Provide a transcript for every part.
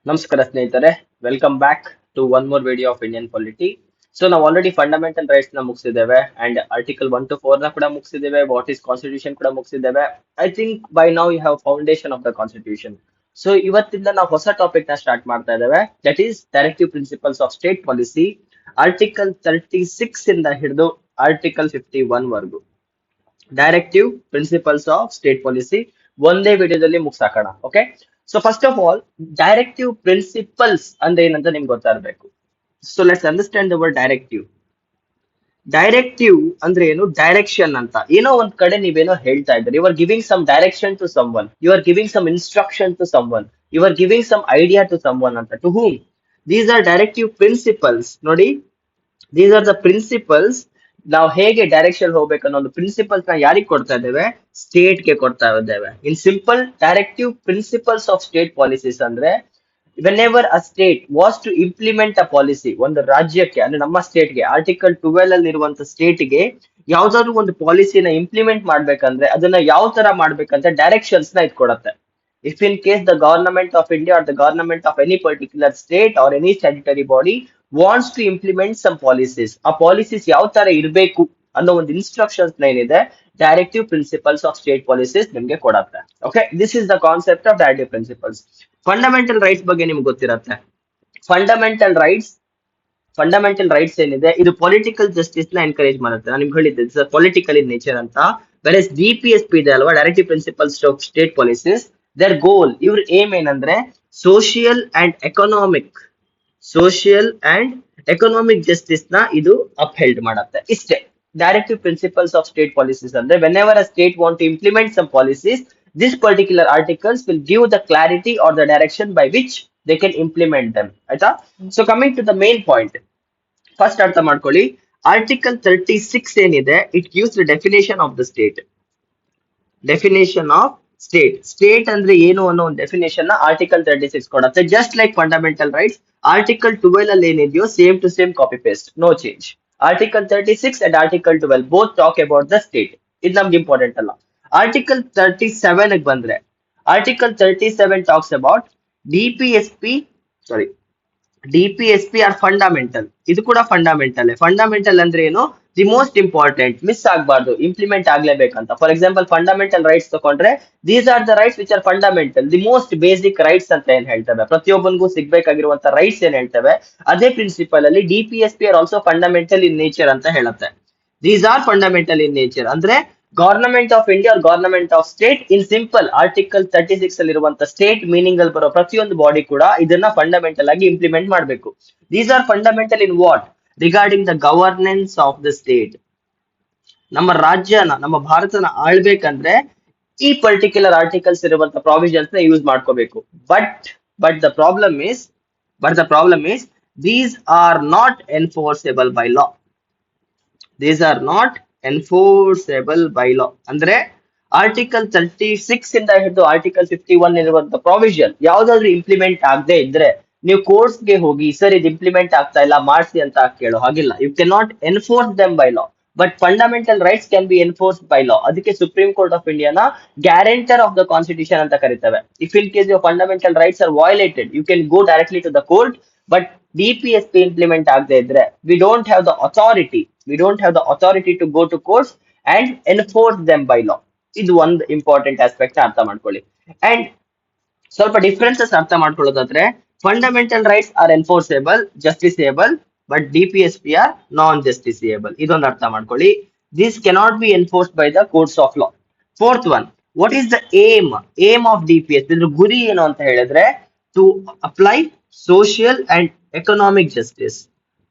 ನಮಸ್ಕಾರ ಸ್ನೇಹಿತರೆ, welcome back to one more video of Indian polity. So ನಾವು already fundamental rights ನ ಮುಗಿಸಿದ್ದೇವೆ ಅಂಡ್ ಆರ್ಟಿಕಲ್ 1 to 4 ನ ಕೂಡ ಮುಗಿಸಿದ್ದೇವೆ. ವಾಟ್ ಇಸ್ ಕಾನ್ಸ್ಟಿಟ್ಯೂಷನ್ ಕೂಡ ಮುಗಿಸಿದ್ದೇವೆ. I think by now you have foundation of the constitution. So ಇವತ್ತಿಂದ ನಾವು ಹೊಸ ಟಾಪಿಕ್ ನ ಸ್ಟಾರ್ಟ್ ಮಾಡ್ತಾ ಇದ್ದೇವೆ. That is directive principles of state policy. Article 36 ಇಂದ ಹಿಡಿದು ಆರ್ಟಿಕಲ್ 51 ವರೆಗೂ directive principles of state policy ಒಂದೇ ವಿಡಿಯೋದಲ್ಲಿ ಮುಗಿಸಾಕೋಣ. Okay, so first of all directive principles ಅಂದ್ರೆ ಏನಂತ ನಿಮ್ಗೆ ಗೊತ್ತಾಗಬೇಕು. So let's understand the word directive. Directive ಅಂದ್ರೆ ಏನು? ಡೈರೆಕ್ಷನ್ ಅಂತ. ಏನೋ ಒಂದ್ ಕಡೆ ನೀವೇನೋ ಹೇಳ್ತಾ ಇದ್ರಿ, you are giving some direction to someone, you are giving some instruction to someone, you are giving some idea to someone ಅಂತ. To whom? These are directive principles. ನೋಡಿ, these are the principles. ನಾವು ಹೇಗೆ direction ಹೋಗ್ಬೇಕು ಅನ್ನೋ ಒಂದು principles ನ ಯಾರಿಗೆ ಕೊಡ್ತಾ ಇದ್ದೇವೆ? ಸ್ಟೇಟ್ ಗೆ ಕೊಡ್ತಾ ಇದ್ದೇವೆ. In simple, directive principles of state policies ಅಂದ್ರೆ whenever a state was to implement a policy, ಒಂದು ರಾಜ್ಯಕ್ಕೆ ಅಂದ್ರೆ ನಮ್ಮ ಸ್ಟೇಟ್ ಗೆ ಆರ್ಟಿಕಲ್ 12 ಅಲ್ಲಿ ಇರುವಂತ ಸ್ಟೇಟ್ ಗೆ ಯಾವ್ದಾದ್ರು ಒಂದು ಪಾಲಿಸಿನ ಇಂಪ್ಲಿಮೆಂಟ್ ಮಾಡ್ಬೇಕಂದ್ರೆ ಅದನ್ನ ಯಾವ ತರ ಮಾಡ್ಬೇಕಂತ ಡೈರೆಕ್ಷನ್ಸ್ ನ ಇಟ್ಕೊಡತ್ತೆ. If in case the government of India or the government of any particular state or any statutory body wants to implement some policies, ಆ ಪಾಲಿಸೀಸ್ ಯಾವ ತರ ಇರಬೇಕು ಅನ್ನೋ ಒಂದು ಇನ್ಸ್ಟ್ರಕ್ಷನ್ಸ್ ಏನಿದೆ, directive principles of state policies ನಿಮ್ಗೆ ಕೊಡತ್ತೆ. Okay, this is the concept of directive principles. Fundamental rights ಬಗ್ಗೆ ನಿಮ್ಗೆ ಗೊತ್ತಿರತ್ತೆ. ಫಂಡಮೆಂಟಲ್ ರೈಟ್ಸ್ ಫಂಡಮೆಂಟಲ್ ರೈಟ್ಸ್ ಏನಿದೆ, ಇದು ಪೊಲಿಟಿಕಲ್ ಜಸ್ಟಿಸ್ ನ ಎನ್ಕರೇಜ್ ಮಾಡುತ್ತೆ. ನಾನು ನಿಮ್ಗೆ ಹೇಳಿದ್ದೆ ಪೊಲಿಟಿಕಲ್ ಇನ್ ನೇಚರ್ ಅಂತ. ವೆರಸ್ DPSP ಇದೆ ಅಲ್ವಾ, directive principles of state policies, their goal, ಇವ್ರ ಏಮ್ ಏನಂದ್ರೆ ಸೋಷಿಯಲ್ ಅಂಡ್ ಎಕನಾಮಿಕ್ ಜಸ್ಟಿಸ್ ನ ಇದು ಅಪ್ಹೆಲ್ಡ್ ಮಾಡತ್ತೆ. ಇಷ್ಟೇ directive principles of state policies ಅಂದ್ರೆ. Whenever a state want to implement some policies, this particular articles will give the clarity or the direction by which they can implement them. ಆಯ್ತಾ? So coming to the main point, first ಅರ್ಥ ಮಾಡ್ಕೊಳ್ಳಿ. Article 36 ಏನಿದೆ, it gives the definition of the state. Definition of state ಅಂದ್ರೆ ಏನು ಅನ್ನೋ ಒಂದು definition ನ article 36 ಕೊಡುತ್ತೆ. Just like fundamental rights, article 12 ಅಲ್ಲಿ ಏನಿದೆಯೋ same to same copy paste, no change. Article 36 and article 12 both talk about the state. ಇದು ನಮ್ಗೆ ಇಂಪಾರ್ಟೆಂಟ್ ಅಲ್ಲ. ಆರ್ಟಿಕಲ್ 37 ಬಂದ್ರೆ, article 37 talks about DPSP are fundamental. ಇದು ಕೂಡ ಫಂಡಮೆಂಟಲ್. ಫಂಡಮೆಂಟಲ್ ಅಂದ್ರೆ ಏನು? ದಿ ಮೋಸ್ಟ್ ಇಂಪಾರ್ಟೆಂಟ್, ಮಿಸ್ ಆಗಬಾರ್ದು, ಇಂಪ್ಲಿಮೆಂಟ್ ಆಗ್ಲೇಬೇಕಂತ. ಫಾರ್ ಎಕ್ಸಾಂಪಲ್ ಫಂಡಮೆಂಟಲ್ ರೈಟ್ಸ್ ತಗೊಂಡ್ರೆ, these are the rights which are fundamental, the most basic rights ಅಂತ ಏನ್ ಹೇಳ್ತೇವೆ, ಪ್ರತಿಯೊಬ್ಬನಿಗೂ ಸಿಗ್ಬೇಕಾಗಿರುವಂತ ರೈಟ್ಸ್ ಏನ್ ಹೇಳ್ತೇವೆ, ಅದೇ ಪ್ರಿನ್ಸಿಪಲ್ ಅಲ್ಲಿ DPSP are also fundamental in nature ಅಂತ ಹೇಳುತ್ತೆ. These are fundamental in nature ಅಂದ್ರೆ government of India or government of state. In simple, article 36 ಅಲ್ಲಿ ಇರುವಂತ ಸ್ಟೇಟ್ ಮೀನಿಂಗ್ ಅಲ್ಲಿ ಬರೋ ಪ್ರತಿಯೊಂದು ಬಾಡಿ ಕೂಡ ಇದನ್ನ ಫಂಡಮೆಂಟಲ್ ಆಗಿ ಇಂಪ್ಲಿಮೆಂಟ್ ಮಾಡಬೇಕು. These are fundamental in what? Regarding the governance of the state. ನಮ್ಮ ರಾಜ್ಯನ, ನಮ್ಮ ಭಾರತನ ಆಳ್ಬೇಕಂದ್ರೆ ಈ ಪರ್ಟಿಕ್ಯುಲರ್ ಆರ್ಟಿಕಲ್ಸ್ ಇರುವಂತ ಪ್ರಾವಿಷನ್ಸ್ ನ ಯೂಸ್ ಮಾಡ್ಕೋಬೇಕು. But the problem is these are not enforceable by law. These are not enforceable by law ಅಂದ್ರೆ ಆರ್ಟಿಕಲ್ 36 ಇಂದ ಹಿಡಿದು ಆರ್ಟಿಕಲ್ 51 ಇರುವಂತ ಪ್ರಾವಿಷನ್ ಯಾವ್ದಾದ್ರು ಇಂಪ್ಲಿಮೆಂಟ್ ಆಗದೆ ಇದ್ರೆ ನೀವು ಕೋರ್ಟ್ಸ್ ಗೆ ಹೋಗಿ ಸರ್ ಇದು ಇಂಪ್ಲಿಮೆಂಟ್ ಆಗ್ತಾ ಇಲ್ಲ ಮಾಡಿಸಿ ಅಂತ ಕೇಳೋ ಹಾಗಿಲ್ಲ. You can not enforce them by law, but fundamental rights can be enforced by law. ಅದಕ್ಕೆ ಸುಪ್ರೀಂ ಕೋರ್ಟ್ ಆಫ್ ಇಂಡಿಯಾನ ಗ್ಯಾರಂಟರ್ ಆಫ್ ದ ಕಾನ್ಸ್ಟಿಟ್ಯೂಷನ್ ಅಂತ ಕರೀತೇವೆ. If in case your fundamental rights are violated, you can go directly to the court. But DPSP implement ಆಗದೆ ಇದ್ರೆ we don't have the authority to go to courts and enforce them by law. ಇದು ಒಂದು important aspect ಅರ್ಥ ಮಾಡ್ಕೊಳ್ಳಿ. And ಸ್ವಲ್ಪ differences ಅರ್ಥ ಮಾಡ್ಕೊಳ್ಳೋದಾದ್ರೆ, fundamental rights are enforceable, justiciable, but DPSP are non justiciable. ಇದೊಂದು ಅರ್ಥ ಮಾಡ್ಕೊಳ್ಳಿ. This cannot be enforced by the courts of law. Fourth one, what is the aim of DPSP? ಇದ್ರ ಗುರಿ ಏನು ಅಂತ ಹೇಳಿದ್ರೆ, to apply social and economic justice.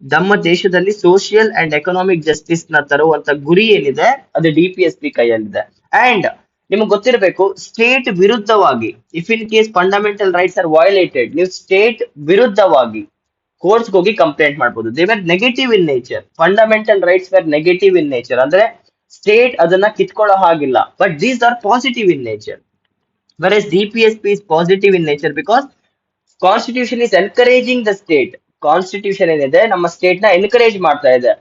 ನಮ್ಮ ದೇಶದಲ್ಲಿ ಸೋಷಿಯಲ್ ಅಂಡ್ ಎಕನಾಮಿಕ್ ಜಸ್ಟಿಸ್ ನ ತರುವಂತ ಗುರಿ ಏನಿದೆ, ಅದು DPSP ಕೈಯಲ್ಲಿದೆ. ಅಂಡ್ ನಿಮ್ಗೆ ಗೊತ್ತಿರಬೇಕು, ಸ್ಟೇಟ್ ವಿರುದ್ಧವಾಗಿ, if in case fundamental rights are violated, ನೀವು ಸ್ಟೇಟ್ ವಿರುದ್ಧವಾಗಿ ಕೋರ್ಟ್ಸ್ ಹೋಗಿ ಕಂಪ್ಲೇಂಟ್ ಮಾಡಬಹುದು. They were negative in nature. Fundamental rights var negative in nature ಅಂದ್ರೆ ಸ್ಟೇಟ್ ಅದನ್ನ ಕಿತ್ಕೊಳ್ಳೋ ಹಾಗಿಲ್ಲ. But these are positive in nature. whereas DPSP is positive in nature because constitution is encouraging the state. Constitution ಏನಿದೆ ನಮ್ಮ state ನ encourage ಮಾಡ್ತಾ ಇದೆ,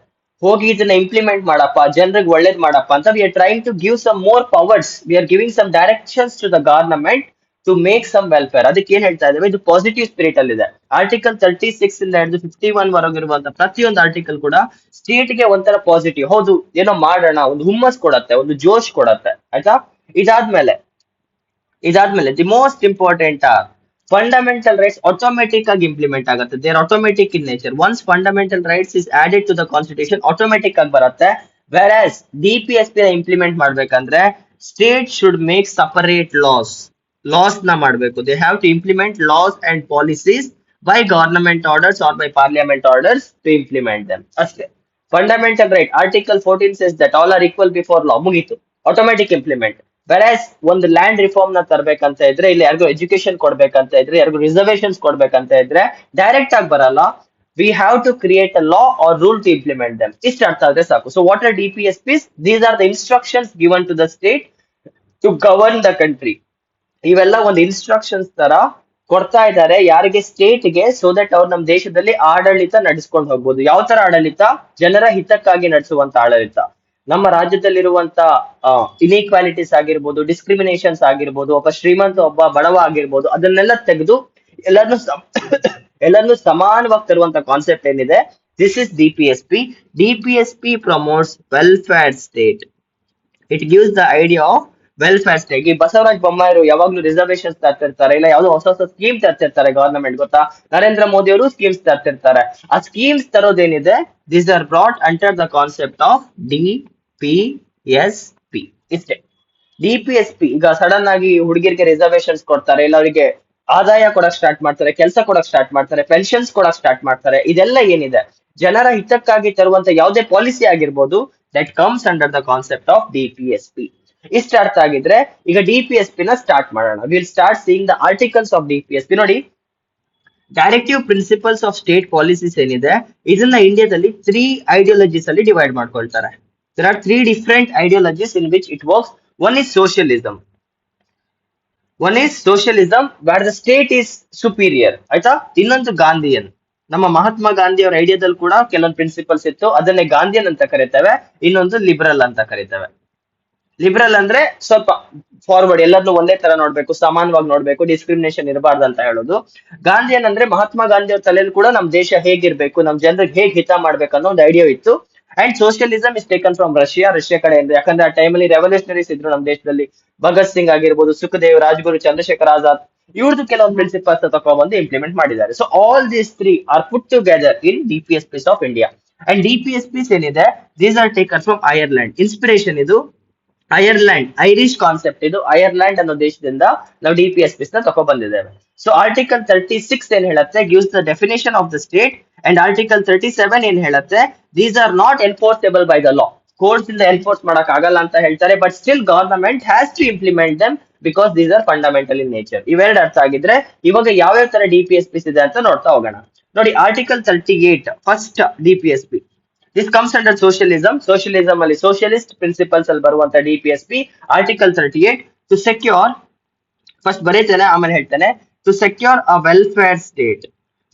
ಹೋಗಿ ಇದನ್ನ ಇಂಪ್ಲಿಮೆಂಟ್ ಮಾಡಪ್ಪ, ಜನರಿಗೆ ಒಳ್ಳೇದ್ ಮಾಡಪ್ಪ ಅಂತ. We are trying to give some more powers, we are giving some directions to the government to make some welfare. ಅದಕ್ಕೆ ಏನ್ ಹೇಳ್ತಾ ಇದ್ದೇವೆ, ಇದು ಪಾಸಿಟಿವ್ ಸ್ಪಿರಿಟ್ ಅಲ್ಲಿ ಇದೆ. ಆರ್ಟಿಕಲ್ 36 ಇಂದ ಹಿಡಿದು 51 ವರೆಗಿರುವಂತ ಪ್ರತಿಯೊಂದು ಆರ್ಟಿಕಲ್ ಕೂಡ ಸ್ಟೇಟ್ ಗೆ ಒಂಥರ ಪಾಸಿಟಿವ್, ಹೌದು ಏನೋ ಮಾಡೋಣ, ಒಂದು ಹುಮ್ಮಸ್ ಕೊಡತ್ತೆ, ಒಂದು ಜೋಶ್ ಕೊಡತ್ತೆ, ಆಯ್ತಾ. ಇದಾದ್ಮೇಲೆ the most important are fundamental rights automatic ಆಗಿ ಇಂಪ್ಲಿಮೆಂಟ್ ಆಗುತ್ತೆ. They're automatic in nature. Once fundamental rights is added to the constitution automatic ಆಗಿ ಬರುತ್ತೆ. ವೆರಾಸ್ DPSP ಇಂಪ್ಲಿಮೆಂಟ್ ಮಾಡ್ಬೇಕಂದ್ರೆ state should make separate laws ನ ಮಾಡಬೇಕು. They have to implement laws and policies by government orders or by parliament orders to implement them ಅಷ್ಟೇ. Fundamental right article 14 says that all are equal before law. ಮುಗೀತು, automatic implement. Versus ಒಂದು land reform ನ ತರಬೇಕಂತ ಇದ್ರೆ, ಇಲ್ಲಿ ಯಾರಿಗೂ education ಕೊಡ್ಬೇಕಂತ ಇದ್ರೆ, ಯಾರಿಗೂ ರಿಸರ್ವೇಶನ್ಸ್ ಕೊಡ್ಬೇಕಂತ ಇದ್ರೆ ಡೈರೆಕ್ಟ್ ಆಗಿ ಬರಲ್ಲ. We have to create a law or rule to implement them. ಇಷ್ಟು ಅರ್ಥ ಆದ್ರೆ ಸಾಕು. So what are DPSPs? These are the instructions given to the state to govern the country. ಇವೆಲ್ಲ ಒಂದು ಇನ್ಸ್ಟ್ರಕ್ಷನ್ಸ್ ತರ ಕೊಡ್ತಾ ಇದ್ದಾರೆ ಯಾರಿಗೆ, ಸ್ಟೇಟ್ ಗೆ, ಸೋ ದಟ್ ಅವ್ರು ನಮ್ಮ ದೇಶದಲ್ಲಿ ಆಡಳಿತ ನಡೆಸ್ಕೊಂಡು ಹೋಗ್ಬೋದು. ಯಾವ ತರ ಆಡಳಿತ? ಜನರ ಹಿತಕ್ಕಾಗಿ ನಡೆಸುವಂತ ಆಡಳಿತ. ನಮ್ಮ ರಾಜ್ಯದಲ್ಲಿರುವಂತ ಇನ್ಇಕ್ವಾಲಿಟೀಸ್ ಆಗಿರ್ಬೋದು, ಡಿಸ್ಕ್ರಿಮಿನೇಷನ್ಸ್ ಆಗಿರ್ಬೋದು, ಒಬ್ಬ ಶ್ರೀಮಂತ ಒಬ್ಬ ಬಡವ ಆಗಿರ್ಬೋದು, ಅದನ್ನೆಲ್ಲ ತೆಗೆದು ಎಲ್ಲರನ್ನು ಎಲ್ಲರನ್ನು ಸಮಾನವಾಗಿ ತರುವಂತ ಕಾನ್ಸೆಪ್ಟ್ ಏನಿದೆ, this is DPSP. DPSP promotes welfare state. It gives the idea of welfare state. ಈ ಬಸವರಾಜ ಬೊಮ್ಮಾಯಿರು ಯಾವಾಗ್ಲೂ ರಿಸರ್ವೇಶನ್ಸ್ ತರ್ತಿರ್ತಾರೆ, ಇಲ್ಲ ಯಾವ್ದೋ ಹೊಸ ಹೊಸ ಸ್ಕೀಮ್ ತರ್ತಿರ್ತಾರೆ ಗವರ್ನಮೆಂಟ್, ಗೊತ್ತಾ? ನರೇಂದ್ರ ಮೋದಿ ಅವರು ಸ್ಕೀಮ್ಸ್ ತರ್ತಿರ್ತಾರೆ. ಆ ಸ್ಕೀಮ್ಸ್ ತರೋದೇನಿದೆ, these are brought under the concept of DPSP. ಇಷ್ಟೇ. DPSP ಈಗ ಸಡನ್ ಆಗಿ ಹುಡುಗಿರಿಗೆ ರಿಸರ್ವೇಶನ್ಸ್ ಕೊಡ್ತಾರೆ, ಇಲ್ಲ ಅವರಿಗೆ ಆದಾಯ ಕೊಡಕ್ ಸ್ಟಾರ್ಟ್ ಮಾಡ್ತಾರೆ, ಕೆಲಸ ಕೊಡಕ್ ಸ್ಟಾರ್ಟ್ ಮಾಡ್ತಾರೆ, ಪೆನ್ಷನ್ಸ್ ಕೊಡಕ್ ಸ್ಟಾರ್ಟ್ ಮಾಡ್ತಾರೆ. ಇದೆಲ್ಲ ಏನಿದೆ, ಜನರ ಹಿತಕ್ಕಾಗಿ ತರುವಂತ ಯಾವುದೇ ಪಾಲಿಸಿ ಆಗಿರ್ಬೋದು, that comes under the concept of DPSP. ಇಷ್ಟ ಅರ್ಥ ಆಗಿದ್ರೆ ಈಗ DPSP ನ ಸ್ಟಾರ್ಟ್ ಮಾಡೋಣ. Will start seeing the articles of DPSP. ನೋಡಿ, directive principles of state policies ಏನಿದೆ, ಇದನ್ನ ಇಂಡಿಯಾದಲ್ಲಿ 3 ಐಡಿಯಾಲಜೀಸ್ ಅಲ್ಲಿ ಡಿವೈಡ್ ಮಾಡ್ಕೊಳ್ತಾರೆ. There are 3 different ideologies in which it works. One is socialism where the state is superior, ಆಯ್ತಾ. ಇನ್ನೊಂದು Gandhian. ನಮ್ಮ ಮಹಾತ್ಮ ಗಾಂಧಿ ಅವರ ಐಡಿಯಾದಲ್ಲಿ ಕೂಡ ಕೆಲವೊಂದು ಪ್ರಿನ್ಸಿಪಲ್ಸ್ ಇತ್ತು, ಅದನ್ನೇ ಗಾಂಧಿಯನ್ ಅಂತ ಕರಿತೇವೆ. ಇನ್ನೊಂದು ಲಿಬರಲ್ ಅಂತ ಕರಿತೇವೆ. ಲಿಬರಲ್ ಅಂದ್ರೆ ಸ್ವಲ್ಪ ಫಾರ್ವರ್ಡ್, ಎಲ್ಲರನ್ನು ಒಂದೇ ತರ ನೋಡ್ಬೇಕು, ಸಮಾನವಾಗಿ ನೋಡ್ಬೇಕು, ಡಿಸ್ಕ್ರಿಮಿನೇಷನ್ ಇರಬಾರ್ದು ಅಂತ ಹೇಳೋದು. ಗಾಂಧಿಯನ್ ಅಂದ್ರೆ ಮಹಾತ್ಮ ಗಾಂಧಿ ಅವ್ರ ತಲೆಯಲ್ಲಿ ಕೂಡ ನಮ್ ದೇಶ ಹೇಗಿರ್ಬೇಕು, ನಮ್ ಜನರಿಗೆ ಹೇಗ್ ಹಿತ ಮಾಡ್ಬೇಕು ಅನ್ನೋ ಒಂದು ಐಡಿಯಾ ಇತ್ತು. And socialism is taken from Russia ಕಡೆಯಿಂದ. ಯಾಕಂದ್ರೆ ಆ ಟೈಮಲ್ಲಿ ರೆವಲ್ಯೂಷನರೀಸ್ ಇದ್ರು ನಮ್ಮ ದೇಶದಲ್ಲಿ. ಭಗತ್ ಸಿಂಗ್ ಆಗಿರ್ಬೋದು, ಸುಖದೇವ್, ರಾಜ್ಗುರು, ಚಂದ್ರಶೇಖರ್ ಆಜಾದ್, ಇವ್ರದ್ದು ಕೆಲವೊಂದು ಪ್ರಿನ್ಸಿಪಲ್ಸ್ ತಗೊಂಡ್ಬಂದು ಇಂಪ್ಲಿಮೆಂಟ್ ಮಾಡಿದ್ದಾರೆ. So all these 3 are put together in DPSPs of India. And DPSPs ಏನಿದೆ, these are taken from Ireland. Inspiration ಇದು ಐರ್ಲೆಂಡ್, ಐರಿಷ್ ಕಾನ್ಸೆಪ್ಟ್ ಇದು. ಐರ್ಲೆಂಡ್ ಅನ್ನೋ ದೇಶದಿಂದ ನಾವು DPSPs ನ ತಗೊಂಡ್ಬಂದಿದ್ದೇವೆ. ಸೊ ಆರ್ಟಿಕಲ್ 36 ಏನ್ ಹೇಳುತ್ತೆ, gives the definition of the state. And article 37 ಏನ್ ಹೇಳುತ್ತೆ, these are not enforceable by the law. Courts ಇಂದ ಎನ್ಫೋರ್ಸ್ ಮಾಡಕ್ ಆಗಲ್ಲ ಅಂತ ಹೇಳ್ತಾರೆ, but still government has to implement them because these are fundamental in nature. ಇವೆರಡು ಅರ್ಥ ಆಗಿದ್ರೆ ಇವಾಗ ಯಾವ್ಯಾವ ತರ DPSPs ಇದೆ ಅಂತ ನೋಡ್ತಾ ಹೋಗೋಣ. ನೋಡಿ, article 38 first DPSP. This comes under socialism. Socialism ಅಲ್ಲಿ ಸೋಷಿಯಲಿಸ್ಟ್ ಪ್ರಿನ್ಸಿಪಲ್ಸ್ ಅಲ್ಲಿ ಬರುವಂತ DPSP. Article 38 to secure, first ಬರೀತೇನೆ ಆಮೇಲೆ ಹೇಳ್ತೇನೆ, to secure a welfare state.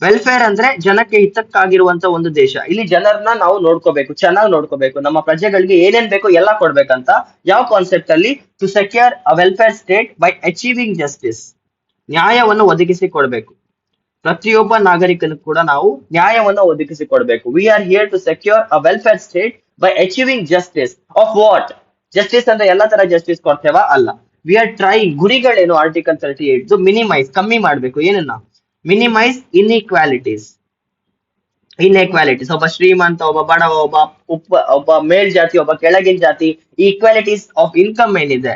Welfare ಅಂದ್ರೆ ಜನಕ್ಕೆ ಹಿತಕ್ಕಾಗಿರುವಂತ ಒಂದು ದೇಶ. ಇಲ್ಲಿ ಜನರನ್ನ ನಾವು ನೋಡ್ಕೋಬೇಕು, ಚೆನ್ನಾಗಿ ನೋಡ್ಕೋಬೇಕು, ನಮ್ಮ ಪ್ರಜೆಗಳಿಗೆ ಏನೇನ್ ಬೇಕು ಎಲ್ಲ ಕೊಡ್ಬೇಕಂತ. ಯಾವ ಕಾನ್ಸೆಪ್ಟ್ ಅಲ್ಲಿ? To secure a welfare state by achieving justice. ನ್ಯಾಯವನ್ನು ಒದಗಿಸಿ ಕೊಡ್ಬೇಕು. ಪ್ರತಿಯೊಬ್ಬ ನಾಗರಿಕನು ಕೂಡ ನಾವು ನ್ಯಾಯವನ್ನು ಒದಗಿಸಿ ಕೊಡ್ಬೇಕು. We are here to secure a welfare state by achieving justice. Of what? Justice ಅಂದ್ರೆ ಎಲ್ಲಾ ತರ ಜಸ್ಟಿಸ್ ಕೊಡ್ತೇವಾ? ಅಲ್ಲ. We are trying. ಗುರಿಗಳೇನು? ಆರ್ಟಿಕಲ್ 38 ಮಿನಿಮೈಸ್, ಕಮ್ಮಿ ಮಾಡ್ಬೇಕು. ಏನನ್ನ? Minimise inequalities. ಒಬ್ಬ ಶ್ರೀಮಂತ, ಒಬ್ಬ ಬಡವ, ಒಬ್ಬ ಮೇಲ್ಜಾತಿ, ಒಬ್ಬ ಕೆಳಗಿನ ಜಾತಿ, ಈ ಈಕ್ವಾಲಿಟೀಸ್ ಆಫ್ ಇನ್ಕಮ್ ಏನಿದೆ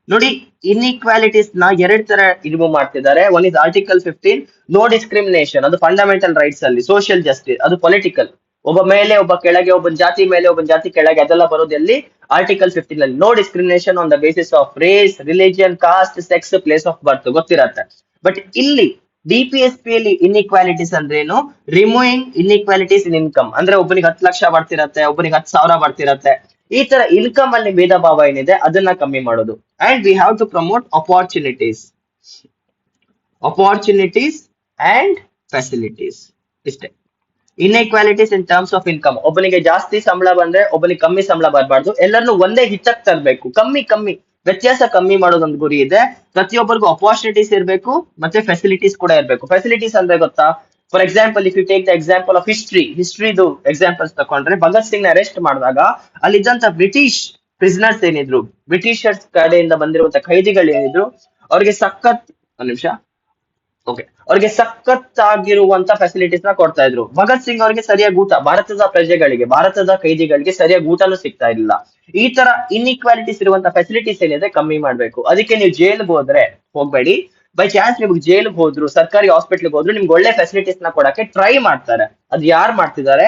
ನೋಡಿ, ಇನ್ಇಕ್ವಾಲಿಟೀಸ್ ನ 2 ತರ ರಿಮೂವ್ ಮಾಡ್ತಿದ್ದಾರೆ. One is article 15, no discrimination, ಅದು ಫಂಡಮೆಂಟಲ್ ರೈಟ್ಸ್ ಅಲ್ಲಿ. ಸೋಷಿಯಲ್ ಜಸ್ಟಿಸ್ ಅದು ಪೊಲಿಟಿಕಲ್, ಒಬ್ಬ ಮೇಲೆ ಒಬ್ಬ ಕೆಳಗೆ, ಒಬ್ಬ ಜಾತಿ ಮೇಲೆ ಒಬ್ಬ ಜಾತಿ ಕೆಳಗೆ, ಅದೆಲ್ಲ ಬರೋದು ಎಲ್ಲಿ? ಆರ್ಟಿಕಲ್ 15 ಅಲ್ಲಿ. No discrimination on the basis of race, religion, caste, sex, place of birth ಗೊತ್ತಿರತ್ತೆ. ಬಟ್ ಇಲ್ಲಿ DPSP ಅಲ್ಲಿ ಇನ್ಇಕ್ವಾಲಿಟೀಸ್ ಅಂದ್ರೇನು? Removing inequalities in income. ಅಂದ್ರೆ ಒಬ್ಬನಿಗೆ 10 ಲಕ್ಷ ಬರ್ತಿರತ್ತೆ, ಒಬ್ಬನಿಗೆ 10,000 ಬರ್ತಿರತ್ತೆ. ಈ ತರ ಇನ್ಕಮ್ ಅಲ್ಲಿ ಭೇದ ಭಾವ ಏನಿದೆ ಅದನ್ನ ಕಮ್ಮಿ ಮಾಡೋದು. And we have to promote opportunities and facilities. ಇಷ್ಟೇ. Inequalities in terms of income. ಒಬ್ಬನಿಗೆ ಜಾಸ್ತಿ ಸಂಬಳ ಬಂದ್ರೆ ಒಬ್ಬನಿಗೆ ಕಮ್ಮಿ ಸಂಬಳ ಬರಬಾರ್ದು. ಎಲ್ಲರನ್ನು ಒಂದೇ ಹಿತಕ್ಕೆ ತರಬೇಕು. ಕಮ್ಮಿ ವ್ಯತ್ಯಾಸ ಕಮ್ಮಿ ಮಾಡೋದೊಂದು ಗುರಿ ಇದೆ. ಪ್ರತಿಯೊಬ್ಬರಿಗೂ ಅಪಾರ್ಚುನಿಟೀಸ್ ಇರಬೇಕು ಮತ್ತೆ ಫೆಸಿಲಿಟೀಸ್ ಕೂಡ ಇರಬೇಕು. ಫೆಸಿಲಿಟೀಸ್ ಅಂದ್ರೆ ಗೊತ್ತಾ? For example, if you take the example of ಹಿಸ್ಟ್ರಿದು ಎಕ್ಸಾಂಪಲ್ಸ್ ತಕೊಂಡ್ರೆ, ಭಗತ್ ಸಿಂಗ್ ನ ಅರೆಸ್ಟ್ ಮಾಡಿದಾಗ ಅಲ್ಲಿದ್ದಂತ ಬ್ರಿಟಿಷ್ ಪ್ರಿಸನರ್ಸ್ ಏನಿದ್ರು, ಬ್ರಿಟಿಷರ್ಸ್ ಕಡೆಯಿಂದ ಬಂದಿರುವಂತ ಖೈದಿಗಳು ಏನಿದ್ರು, ಅವ್ರಿಗೆ ಸಖತ್, ಒಂದ್ ನಿಮಿಷ, ಓಕೆ, ಅವ್ರಿಗೆ ಸಖತ್ತಾಗಿರುವಂತ ಫೆಸಿಲಿಟೀಸ್ ನ ಕೊಡ್ತಾ ಇದ್ರು. ಭಗತ್ ಸಿಂಗ್ ಅವ್ರಿಗೆ ಸರಿಯಾಗಿ ಊಟ, ಭಾರತದ ಪ್ರಜೆಗಳಿಗೆ, ಭಾರತದ ಖೈದಿಗಳಿಗೆ ಸರಿಯಾಗಿ ಊಟನೂ ಸಿಗ್ತಾ ಇರಲಿಲ್ಲ. ಈ ತರ ಇನ್ಇಕ್ವಾಲಿಟೀಸ್ ಇರುವಂತ ಫೆಸಿಲಿಟೀಸ್ ಏನಿದೆ ಕಮ್ಮಿ ಮಾಡ್ಬೇಕು. ಅದಕ್ಕೆ ನೀವು ಜೈಲ್ಗೆ ಹೋದ್ರೆ ಹೋಗ್ಬೇಡಿ. ಬೈ ಚಾನ್ಸ್ ನಿಮ್ಗೆ ಜೈಲ್ಗೆ ಹೋದ್ರು, ಸರ್ಕಾರಿ ಹಾಸ್ಪಿಟ್ಲ್ಗೆ ಹೋದ್ರು, ನಿಮ್ಗೆ ಒಳ್ಳೆ ಫೆಸಿಲಿಟೀಸ್ ನ ಕೊಡಕ್ಕೆ ಟ್ರೈ ಮಾಡ್ತಾರೆ. ಅದು ಯಾರು ಮಾಡ್ತಿದ್ದಾರೆ?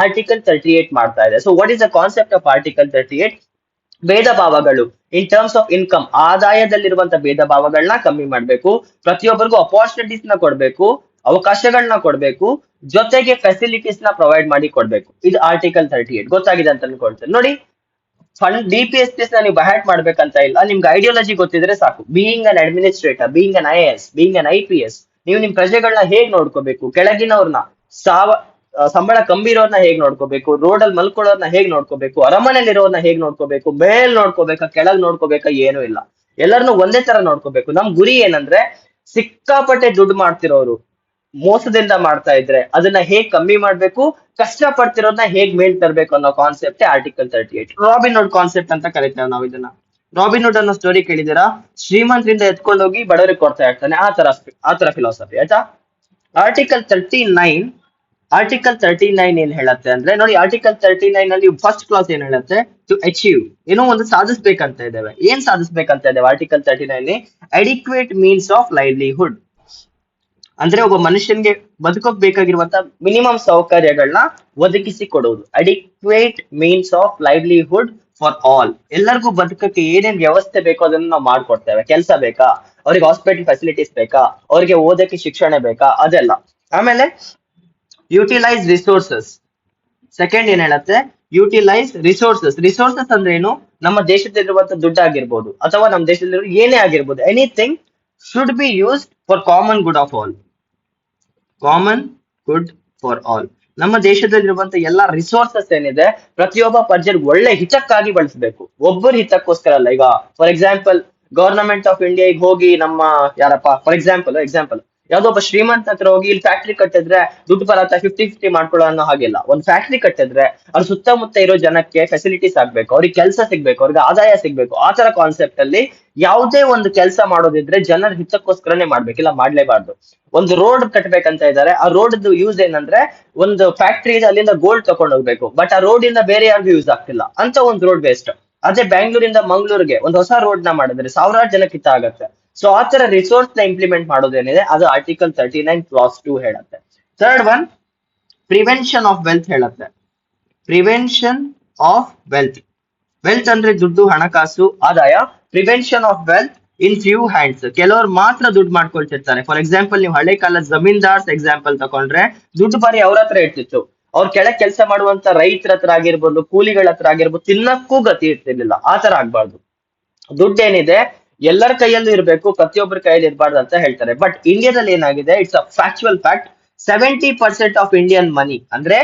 ಆರ್ಟಿಕಲ್ 38 ಮಾಡ್ತಾ ಇದೆ. So what is the concept of article 38? ಭೇದ ಭಾವಗಳು ಇನ್ ಟರ್ಮ್ಸ್ ಆಫ್ ಇನ್ಕಮ್, ಆದಾಯದಲ್ಲಿರುವಂತ ಭೇದ ಭಾವಗಳನ್ನ ಕಮ್ಮಿ ಮಾಡ್ಬೇಕು. ಪ್ರತಿಯೊಬ್ಬರಿಗೂ ಅಪಾರ್ಚುನಿಟೀಸ್ ನ ಕೊಡ್ಬೇಕು, ಅವಕಾಶಗಳನ್ನ ಕೊಡ್ಬೇಕು, ಜೊತೆಗೆ ಫೆಸಿಲಿಟೀಸ್ ನ ಪ್ರೊವೈಡ್ ಮಾಡಿ ಕೊಡ್ಬೇಕು. ಇದು ಆರ್ಟಿಕಲ್ 38 ಗೊತ್ತಾಗಿದೆ ಅಂತ ಅನ್ಕೊಳ್ತೇನೆ. ನೋಡಿ, DPSPs ನ ನೀವು ಬಹ್ಯಾಟ್ ಮಾಡ್ಬೇಕಂತ ಇಲ್ಲ, ನಿಮ್ಗೆ ಐಡಿಯಾಲಜಿ ಗೊತ್ತಿದ್ರೆ ಸಾಕು. Being an administrator, being an IAS, being an IPS, ನೀವು ನಿಮ್ ಪ್ರಜೆಗಳನ್ನ ಹೇಗ್ ನೋಡ್ಕೋಬೇಕು, ಕೆಳಗಿನವ್ರನ್ನ ಸಂಬಳ ಕಮ್ಮಿ ಇರೋರ್ನ ಹೇಗ್ ನೋಡ್ಕೋಬೇಕು, ರೋಡ್ ಅಲ್ಲಿ ಮಲ್ಕೊಳ್ಳೋರ್ನ ಹೇಗ್ ನೋಡ್ಕೋಬೇಕು, ಅರಮನೆಯಲ್ಲಿ ಇರೋರ್ನ ಹೇಗ್ ನೋಡ್ಕೋಬೇಕು, ಮೇಲ್ ನೋಡ್ಕೋಬೇಕಾ ಕೆಳಗ್ ನೋಡ್ಕೋಬೇಕಾ, ಏನೂ ಇಲ್ಲ, ಎಲ್ಲರನ್ನು ಒಂದೇ ತರ ನೋಡ್ಕೋಬೇಕು. ನಮ್ ಗುರಿ ಏನಂದ್ರೆ, ಸಿಕ್ಕಾಪಟ್ಟೆ ದುಡ್ಡು ಮಾಡ್ತಿರೋರು ಮೋಸದಿಂದ ಮಾಡ್ತಾ ಇದ್ರೆ ಅದನ್ನ ಹೇಗ್ ಕಮ್ಮಿ ಮಾಡ್ಬೇಕು, ಕಷ್ಟ ಪಡ್ತಿರೋದನ್ನ ಹೇಗ್ ಮೇಲ್ ತರಬೇಕು ಅನ್ನೋ ಕಾನ್ಸೆಪ್ಟ್ ಆರ್ಟಿಕಲ್ 38. ರಾಬಿನ್ ಹುಡ್ ಕಾನ್ಸೆಪ್ಟ್ ಅಂತ ಕರಿತೇವೆ ನಾವು ಇದನ್ನ. ರಾಬಿನ್ ಹುಡ್ ಅನ್ನೋ ಸ್ಟೋರಿ ಕೇಳಿದಿರಾ? ಶ್ರೀಮಂತರಿಂದ ಎತ್ಕೊಂಡೋಗಿ ಬಡವರಿಗೆ ಕೊಡ್ತಾ ಇರ್ತಾನೆ, ಆ ತರ ಫಿಲಾಸಫಿ ಆಯ್ತಾ. ಆರ್ಟಿಕಲ್ 39 ಏನ್ ಹೇಳತ್ತೆ ಅಂದ್ರೆ, ನೋಡಿ, ಆರ್ಟಿಕಲ್ 39 ಅಲ್ಲಿ ಫಸ್ಟ್ ಕ್ಲಾಸ್ ಏನ್ ಹೇಳುತ್ತೆ? ಟು ಅಚೀವ್, ಏನೋ ಒಂದು ಸಾಧಿಸ್ಬೇಕಂತ ಇದ್ದೇವೆ. ಏನ್ ಸಾಧಿಸ್ಬೇಕಂತ ಇದ್ದೇವೆ article 39? Adequate means of livelihood, ಅಂದ್ರೆ ಒಬ್ಬ ಮನುಷ್ಯನ್ಗೆ ಬದುಕೋಕ್ ಬೇಕಾಗಿರುವಂತ ಮಿನಿಮಮ್ ಸೌಕರ್ಯಗಳನ್ನ ಒದಗಿಸಿ ಕೊಡುವುದು. Adequate means of livelihood for all, ಎಲ್ಲರಿಗೂ ಬದುಕಕ್ಕೆ ಏನೇನ್ ವ್ಯವಸ್ಥೆ ಬೇಕೋ ಅದನ್ನ ನಾವು ಮಾಡ್ಕೊಡ್ತೇವೆ. ಕೆಲಸ ಬೇಕಾ ಅವ್ರಿಗೆ, ಹಾಸ್ಪಿಟಲ್ ಫೆಸಿಲಿಟೀಸ್ ಬೇಕಾ ಅವ್ರಿಗೆ, ಓದಕ್ಕೆ ಶಿಕ್ಷಣ ಬೇಕಾ, ಅದೆಲ್ಲ. ಆಮೇಲೆ ಯುಟಿಲೈಸ್ ರಿಸೋರ್ಸಸ್. ಸೆಕೆಂಡ್ ಏನ್ ಹೇಳತ್ತೆ? ಯುಟಿಲೈಸ್ ರಿಸೋರ್ಸಸ್ ಅಂದ್ರೆ ಏನು? ನಮ್ಮ ದೇಶದಲ್ಲಿರುವಂತ ದುಡ್ಡು ಆಗಿರ್ಬೋದು, ಅಥವಾ ನಮ್ಮ ದೇಶದಲ್ಲಿರೋ ಏನೇ ಆಗಿರ್ಬೋದು, anything should be used for common good of all. Common good for all. ನಮ್ಮ ದೇಶದಲ್ಲಿರುವಂತ ಎಲ್ಲಾ ರಿಸೋರ್ಸಸ್ ಏನಿದೆ, ಪ್ರತಿಯೊಬ್ಬ ಪ್ರಜೆಗೆ ಒಳ್ಳೆ ಹಿತಕ್ಕಾಗಿ ಬಳಸಬೇಕು, ಒಬ್ಬರ ಹಿತಕ್ಕೋಸ್ಕರ ಅಲ್ಲ. ಈಗ for example, government of India ಈಗ ಹೋಗಿ ನಮ್ಮ ಯಾರಪ್ಪ, ಫಾರ್ ಎಕ್ಸಾಂಪಲ್ ಯಾವ್ದೋ ಒಬ್ಬ ಶ್ರೀಮಂತ ಹತ್ರ ಹೋಗಿ ಇಲ್ಲಿ ಫ್ಯಾಕ್ಟ್ರಿ ಕಟ್ಟಿದ್ರೆ ದುಡ್ಡು ಬರತ್ತ 50-50 ಮಾಡ್ಕೊಳ್ಳೋ ಅನ್ನೋ ಹಾಗಿಲ್ಲ. ಒಂದ್ ಫ್ಯಾಕ್ಟ್ರಿ ಕಟ್ಟಿದ್ರೆ ಅವ್ರ ಸುತ್ತಮುತ್ತ ಇರೋ ಜನಕ್ಕೆ ಫೆಸಿಲಿಟೀಸ್ ಆಗ್ಬೇಕು, ಅವ್ರಿಗೆ ಕೆಲಸ ಸಿಗ್ಬೇಕು, ಅವ್ರಿಗೆ ಆದಾಯ ಸಿಗ್ಬೇಕು. ಆ ತರ ಕಾನ್ಸೆಪ್ಟ್ ಅಲ್ಲಿ ಯಾವುದೇ ಒಂದು ಕೆಲಸ ಮಾಡೋದಿದ್ರೆ ಜನರ ಹಿತಕ್ಕೋಸ್ಕರನೇ ಮಾಡ್ಬೇಕಿಲ್ಲ, ಮಾಡ್ಲೇಬಾರ್ದು. ಒಂದು ರೋಡ್ ಕಟ್ಬೇಕಂತ ಇದ್ದಾರೆ, ಆ ರೋಡ್ ಯೂಸ್ ಏನಂದ್ರೆ, ಒಂದು ಫ್ಯಾಕ್ಟ್ರಿ ಇದೆ ಅಲ್ಲಿಂದ ಗೋಲ್ಡ್ ತಗೊಂಡ್ ಹೋಗ್ಬೇಕು, ಬಟ್ ಆ ರೋಡ್ ಇಂದ ಬೇರೆ ಯಾರಿಗೂ ಯೂಸ್ ಆಗ್ತಿಲ್ಲ ಅಂತ ಒಂದು ರೋಡ್ ವೇಸ್ಟ್. ಅದೇ ಬ್ಯಾಂಗ್ಳೂರಿಂದ ಮಂಗ್ಳೂರ್ಗೆ ಒಂದು ಹೊಸ ರೋಡ್ ನ ಮಾಡಿದ್ರೆ ಸಾವಿರಾರು ಜನಕ್ಕೆ ಹಿತ ಆಗತ್ತೆ. ಸೊ ಆ ತರ ರಿಸೋರ್ಸ್ ನ ಇಂಪ್ಲಿಮೆಂಟ್ ಮಾಡೋದೇನಿದೆ ಅದು ಆರ್ಟಿಕಲ್ 39 ಕ್ಲಾಸ್ 2 ಹೇಳತ್ತೆ. Third one, prevention of wealth ಹೇಳತ್ತೆ. ಪ್ರಿವೆನ್ಷನ್ ಆಫ್ ವೆಲ್ತ್, ವೆಲ್ತ್ ಅಂದ್ರೆ ದುಡ್ಡು, ಹಣಕಾಸು, ಆದಾಯ. Prevention of wealth in few hands, ಕೆಲವ್ರು ಮಾತ್ರ ದುಡ್ಡು ಮಾಡ್ಕೊಳ್ತಿರ್ತಾರೆ. ಫಾರ್ ಎಕ್ಸಾಂಪಲ್, ನೀವು ಹಳೆ ಕಾಲದ ಜಮೀನ್ದಾರ್ಸ್ ಎಕ್ಸಾಂಪಲ್ ತಕೊಂಡ್ರೆ, ದುಡ್ಡು ಬಾರಿ ಅವ್ರ ಹತ್ರ ಇರ್ತಿತ್ತು. ಅವ್ರ ಕೆಳಗ್ ಕೆಲಸ ಮಾಡುವಂತ ರೈತರ ಹತ್ರ ಆಗಿರ್ಬೋದು, ಕೂಲಿಗಳ ಹತ್ರ ಆಗಿರ್ಬೋದು, ತಿನ್ನಕ್ಕೂ ಗತಿ ಇರ್ತಿರ್ಲಿಲ್ಲ. ಆ ತರ ಆಗ್ಬಾರ್ದು. ದುಡ್ಡೇನಿದೆ ಎಲ್ಲರ ಕೈಯಲ್ಲೂ ಇರಬೇಕು, ಪ್ರತಿಯೊಬ್ಬರ ಕೈಯಲ್ಲಿ ಇರಬಾರ್ದು ಅಂತ ಹೇಳ್ತಾರೆ. ಬಟ್ ಇಂಡಿಯಾದಲ್ಲಿ ಏನಾಗಿದೆ, it's a factual fact, 70% of Indian ಮನಿ, ಅಂದ್ರೆ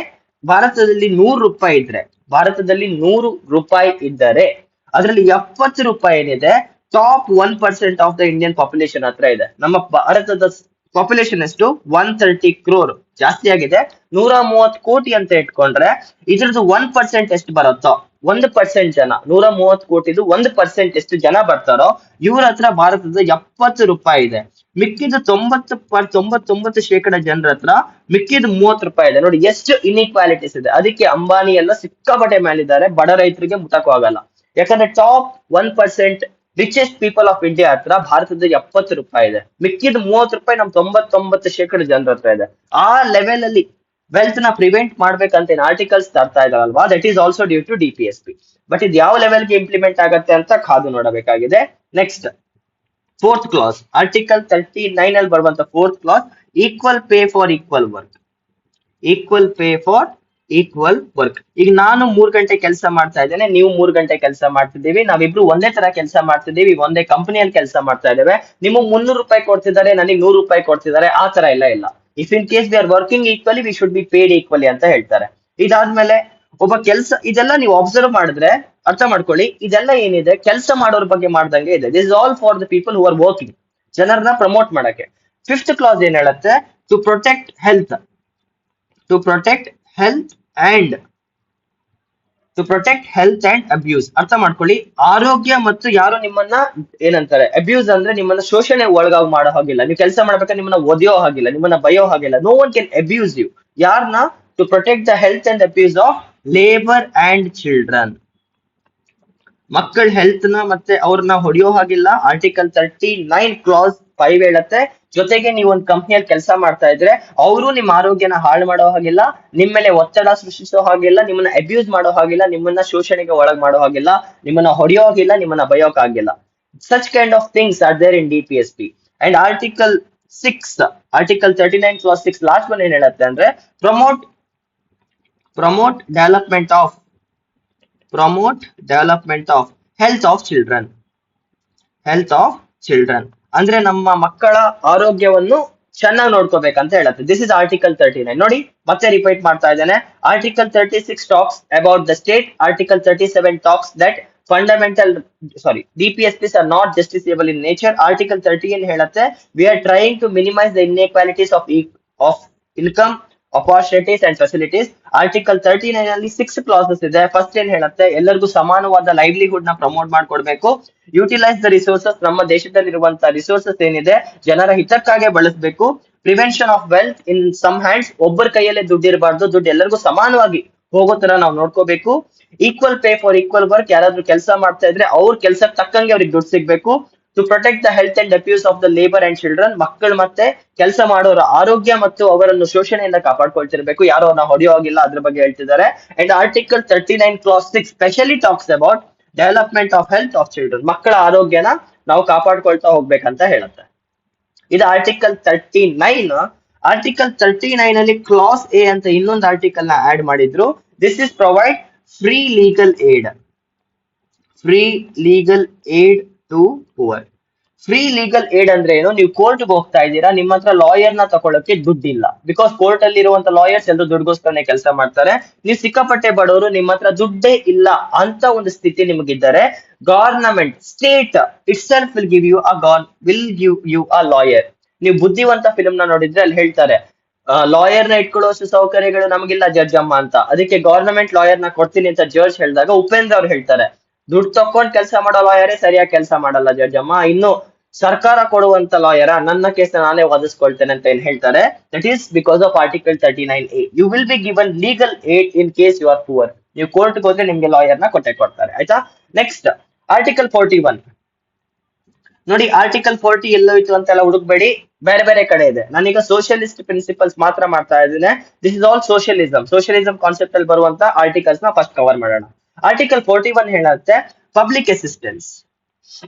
ಭಾರತದಲ್ಲಿ 100 ರೂಪಾಯಿ ಇದ್ರೆ, ಭಾರತದಲ್ಲಿ 100 ರೂಪಾಯಿ ಇದ್ದರೆ ಅದರಲ್ಲಿ 70 ರೂಪಾಯಿ ಏನಿದೆ top 1% of the Indian population ಹತ್ರ ಇದೆ. ನಮ್ಮ ಭಾರತದ ಪಾಪ್ಯುಲೇಷನ್ ಎಷ್ಟು? 130 crore, ಜಾಸ್ತಿ ಆಗಿದೆ. 130 ಕೋಟಿ ಅಂತ ಇಟ್ಕೊಂಡ್ರೆ ಇದ್ರದ್ದು 1% ಎಷ್ಟು ಬರುತ್ತೋ, 1% ಜನ, 130 ಕೋಟಿದು 1% ಎಷ್ಟು ಜನ ಬರ್ತಾರೋ ಇವ್ರ ಹತ್ರ ಭಾರತದ 70 ರೂಪಾಯಿ ಇದೆ. ಮಿಕ್ಕಿದ 99% ಜನರ ಹತ್ರ ಮಿಕ್ಕಿದ 30 ರೂಪಾಯಿ ಇದೆ. ನೋಡಿ ಎಷ್ಟು ಇನ್ಇಕ್ವಾಲಿಟೀಸ್ ಇದೆ. ಅದಕ್ಕೆ ಅಂಬಾನಿ ಎಲ್ಲ ಸಿಕ್ಕಾಪಟ್ಟೆ ಮೇಲಿದ್ದಾರೆ, ಬಡ ರೈತರಿಗೆ ಮುಟ್ಟಕ್ಕೂ ಆಗಲ್ಲ. ಯಾಕಂದ್ರೆ top 1% richest people of India ಹತ್ರ ಭಾರತದ 70 ರೂಪಾಯಿ ಇದೆ, ಮಿಕ್ಕಿದ 30 ರೂಪಾಯಿ ನಮ್ 99% ಜನರ ಹತ್ರ ಇದೆ. ಆ ಲೆವೆಲ್ ಅಲ್ಲಿ ವೆಲ್ತ್ ನ ಪ್ರಿವೆಂಟ್ ಮಾಡ್ಬೇಕಂತ ಏನ್ ಆರ್ಟಿಕಲ್ಸ್ ತರ್ತಾ ಇದಾರಲ್ವಾ, that is also due to DPSP. But ಇದು ಯಾವ ಲೆವೆಲ್ಗೆ ಇಂಪ್ಲಿಮೆಂಟ್ ಆಗತ್ತೆ ಅಂತ ಕಾದು ನೋಡಬೇಕಾಗಿದೆ. ನೆಕ್ಸ್ಟ್, ಫೋರ್ತ್ ಕ್ಲಾಸ್, ಆರ್ಟಿಕಲ್ 39 ಅಲ್ಲಿ ಬರುವಂತ fourth class, equal pay for equal work. Equal pay for equal work. ಈಗ ನಾನು 3 ಗಂಟೆ ಕೆಲಸ ಮಾಡ್ತಾ ಇದ್ದೇನೆ, ನೀವು 3 ಗಂಟೆ ಕೆಲಸ ಮಾಡ್ತಿದ್ದೀವಿ, ನಾವಿಬ್ರು ಒಂದೇ ತರ ಕೆಲಸ ಮಾಡ್ತಿದ್ದೀವಿ, ಒಂದೇ ಕಂಪನಿಯಲ್ಲಿ ಕೆಲಸ ಮಾಡ್ತಾ ಇದ್ದೇವೆ. ನಿಮಗೆ 300 ರೂಪಾಯಿ ಕೊಡ್ತಿದ್ದಾರೆ, ನನಗೆ 100 ರೂಪಾಯಿ ಕೊಡ್ತಿದ್ದಾರೆ, ಆ ತರ ಎಲ್ಲ ಇಲ್ಲ. If in case we are working equally we should be paid equally ಅಂತ ಹೇಳ್ತಾರೆ. ಇದಾದ್ಮೇಲೆ ಒಬ್ಬ ಕೆಲಸ, ಇದೆಲ್ಲ ನೀವು ಅಬ್ಸರ್ವ್ ಮಾಡಿದ್ರೆ ಅರ್ಥ ಮಾಡ್ಕೊಳ್ಳಿ, ಇದೆಲ್ಲ ಏನಿದೆ ಕೆಲಸ ಮಾಡೋರ್ ಬಗ್ಗೆ ಮಾಡ್ದಂಗೆ ಇದೆ. This is all for the people who are working, ಜನರನ್ನ ಪ್ರಮೋಟ್ ಮಾಡಕ್ಕೆ. ಫಿಫ್ತ್ ಕ್ಲಾಸ್ ಏನ್ ಹೇಳುತ್ತೆ, to protect health, to protect health and to protect health and abuse. ಅರ್ಥ ಮಾಡ್ಕೊಳ್ಳಿ, ಆರೋಗ್ಯ ಮತ್ತು ಯಾರು ನಿಮ್ಮನ್ನ ಏನಂತಾರೆ ಅಬ್ಯೂಸ್ ಅಂದ್ರೆ ನಿಮ್ಮನ್ನ ಶೋಷಣೆ ಒಳಗಾಗ್ ಮಾಡೋ ಹಾಗಿಲ್ಲ, ನೀವು ಕೆಲಸ ಮಾಡ್ಬೇಕಾದ್ರೆ ನಿಮ್ಮನ್ನ ಒದೆಯೋ ಹಾಗಿಲ್ಲ, ನಿಮ್ಮನ್ನ ಬಯೋ ಹಾಗಿಲ್ಲ. No one can abuse you. ಯಾರನ್ನ? To protect the health and abuse of labour and children. ಮಕ್ಕಳ ಹೆಲ್ತ್ ನ ಮತ್ತೆ ಅವ್ರನ್ನ ಹೊಡೆಯೋ ಹಾಗಿಲ್ಲ. ಆರ್ಟಿಕಲ್ 39 ಕ್ಲಾಸ್ 5 ಹೇಳತ್ತೆ. ಜೊತೆಗೆ ನೀವು ಒಂದು ಕಂಪ್ನಿಯಲ್ಲಿ ಕೆಲಸ ಮಾಡ್ತಾ ಇದ್ರೆ ಅವರು ನಿಮ್ಮ ಆರೋಗ್ಯನ ಹಾಳು ಮಾಡೋ ಹಾಗಿಲ್ಲ, ನಿಮ್ಮ ಮೇಲೆ ಒತ್ತಡ ಸೃಷ್ಟಿಸೋ ಹಾಗಿಲ್ಲ, ನಿಮ್ಮನ್ನ ಅಬ್ಯೂಸ್ ಮಾಡೋ ಹಾಗಿಲ್ಲ, ನಿಮ್ಮನ್ನ ಶೋಷಣೆಗೆ ಒಳಗ್ ಮಾಡೋ ಹಾಗಿಲ್ಲ, ನಿಮ್ಮನ್ನ ಹೊಡೆಯೋ ಹಾಗಿಲ್ಲ, ನಿಮ್ಮನ್ನ ಬಯೋಕ್ ಆಗಿಲ್ಲ. Such kind of things are there in DPSP. And Article 6, Article 39 clause 6 last one ಏನ್ ಹೇಳುತ್ತೆ ಅಂದ್ರೆ promote development of health of children. Health of children ಅಂದ್ರೆ ನಮ್ಮ ಮಕ್ಕಳ ಆರೋಗ್ಯವನ್ನು ಚೆನ್ನಾಗಿ ನೋಡ್ಕೋಬೇಕಂತ ಹೇಳುತ್ತೆ. This is article 39. ನೋಡಿ ಮತ್ತೆ ರಿಪೀಟ್ ಮಾಡ್ತಾ ಇದ್ದೇನೆ. Article 36 talks about the state. Article 37 talks that DPSPs are not justiciable in nature. Article 13 ಹೇಳುತ್ತೆ we are trying to minimize the inequalities of income, opportunities and facilities. Article 39 ಅಲ್ಲಿ 6 classes ಇದೆ. First ಏನ್ ಹೇಳುತ್ತೆ, ಎಲ್ಲರಿಗೂ ಸಮಾನವಾದ livelihood ನ promote ಮಾಡ್ಕೊಡ್ಬೇಕು. Utilise the resources, ನಮ್ಮ ದೇಶದಲ್ಲಿರುವಂತಹ ರಿಸೋರ್ಸಸ್ ಏನಿದೆ ಜನರ ಹಿತಕ್ಕಾಗಿ ಬಳಸಬೇಕು. Prevention of wealth in some hands, ಒಬ್ಬರ ಕೈಯಲ್ಲೇ ದುಡ್ಡು ಇರಬಾರ್ದು, ದುಡ್ಡು ಎಲ್ಲರಿಗೂ ಸಮಾನವಾಗಿ ಹೋಗೋ ತರ ನಾವು ನೋಡ್ಕೋಬೇಕು. Equal pay for equal work, ಯಾರಾದ್ರೂ ಕೆಲಸ ಮಾಡ್ತಾ ಇದ್ರೆ ಅವ್ರ ಕೆಲ್ಸಕ್ಕೆ ತಕ್ಕಂಗೆ ಅವ್ರಿಗೆ ದುಡ್ಡು ಸಿಗ್ಬೇಕು. To protect the health and abuse of the labour and children, ಮಕ್ಕಳು ಮತ್ತೆ ಕೆಲಸ ಮಾಡೋರ ಆರೋಗ್ಯ ಮತ್ತು ಅವರನ್ನು ಶೋಷಣೆಯಿಂದ ಕಾಪಾಡ್ಕೊಳ್ತಿರ್ಬೇಕು, ಯಾರು ಅವ್ರನ್ನ ಹೊಡೆಯೋ ಆಗಿಲ್ಲ, ಅದ್ರ ಬಗ್ಗೆ ಹೇಳ್ತಿದ್ದಾರೆ. And article 39 class 6 specially talks about development of health of children, ಮಕ್ಕಳ ಆರೋಗ್ಯನ ನಾವು ಕಾಪಾಡ್ಕೊಳ್ತಾ ಹೋಗ್ಬೇಕಂತ ಹೇಳುತ್ತೆ. ಇದು ಆರ್ಟಿಕಲ್ 39. ಆರ್ಟಿಕಲ್ 39 ಅಲ್ಲಿ ಕ್ಲಾಸ್ ಎ ಅಂತ ಇನ್ನೊಂದು ಆರ್ಟಿಕಲ್ ನ ಆಡ್ ಮಾಡಿದ್ರು. This is provide free legal aid, free legal aid to poor. Free legal aid ಅಂದ್ರೆ ಏನು, ನೀವು ಕೋರ್ಟ್ಗೆ ಹೋಗ್ತಾ ಇದ್ದೀರಾ, ನಿಮ್ಮ ಹತ್ರ ಲಾಯರ್ ನ ತಗೊಳಕ್ಕೆ ದುಡ್ಡಿಲ್ಲ, ಬಿಕಾಸ್ ಕೋರ್ಟ್ ಅಲ್ಲಿ ಇರುವಂತ ಲಾಯರ್ಸ್ ಎಲ್ಲರೂ ದುಡ್ಗೋಸ್ಕರನೇ ಕೆಲಸ ಮಾಡ್ತಾರೆ. ನೀವು ಸಿಕ್ಕಾಪಟ್ಟೆ ಬಡವರು, ನಿಮ್ಮ ಹತ್ರ ದುಡ್ಡೇ ಇಲ್ಲ ಅಂತ ಒಂದು ಸ್ಥಿತಿ ನಿಮಗಿದ್ದಾರೆ, government state itself will give you a lawyer. ನೀವು ಬುದ್ಧಿವಂತ ಫಿಲ್ಮ್ ನ ನೋಡಿದ್ರೆ ಅಲ್ಲಿ ಹೇಳ್ತಾರೆ ಲಾಯರ್ ನ ಇಟ್ಕೊಳ್ಳುವಷ್ಟು ಸೌಕರ್ಯಗಳು ನಮಗಿಲ್ಲ ಜಡ್ಜ್ ಅಮ್ಮ ಅಂತ, ಅದಕ್ಕೆ ಗವರ್ನಮೆಂಟ್ ಲಾಯರ್ ನ ಕೊಡ್ತೀನಿ ಅಂತ ಜಡ್ಜ್ ಹೇಳಿದಾಗ ಉಪೇಂದ್ರ ಅವ್ರು ಹೇಳ್ತಾರೆ ದುಡ್ಡು ತಕೊಂಡ್ ಕೆಲಸ ಮಾಡೋ ಲಾಯರೇ ಸರಿಯಾಗಿ ಕೆಲಸ ಮಾಡಲ್ಲ ಜಡ್ಜ್ ಅಮ್ಮ, ಇನ್ನು ಸರ್ಕಾರ ಕೊಡುವಂತ ಲಾಯರ ನನ್ನ ಕೇಸ್ ನಾನೇ ವಾದಿಸ್ಕೊಳ್ತೇನೆ ಅಂತ ಏನ್ ಹೇಳ್ತಾರೆ. That is because of article 39A. You will be given legal aid in case you are poor. ನೀವು ಕೋರ್ಟ್ ಹೋದ್ರೆ ನಿಮ್ಗೆ ಲಾಯರ್ ನ ಕೊಡ್ತಾರೆ, ಆಯ್ತಾ. ನೆಕ್ಸ್ಟ್ ಆರ್ಟಿಕಲ್ 41 ನೋಡಿ. ಆರ್ಟಿಕಲ್ 40 ಎಲ್ಲೋಯ್ತು ಅಂತೆಲ್ಲ ಹುಡುಕ್ಬೇಡಿ, ಬೇರೆ ಬೇರೆ ಕಡೆ ಇದೆ. ನಾನೀಗ ಸೋಷಿಯಲಿಸ್ಟ್ ಪ್ರಿನ್ಸಿಪಲ್ಸ್ ಮಾತ್ರ ಮಾಡ್ತಾ ಇದ್ದೇನೆ. This is all socialism concept ಅಲ್ಲಿ ಬರುವಂತ ಆರ್ಟಿಕಲ್ಸ್ ನ ಫಸ್ಟ್ ಕವರ್ ಮಾಡೋಣ. ಆರ್ಟಿಕಲ್ 41 ಹೇಳುತ್ತೆ ಪಬ್ಲಿಕ್ ಅಸಿಸ್ಟೆನ್ಸ್.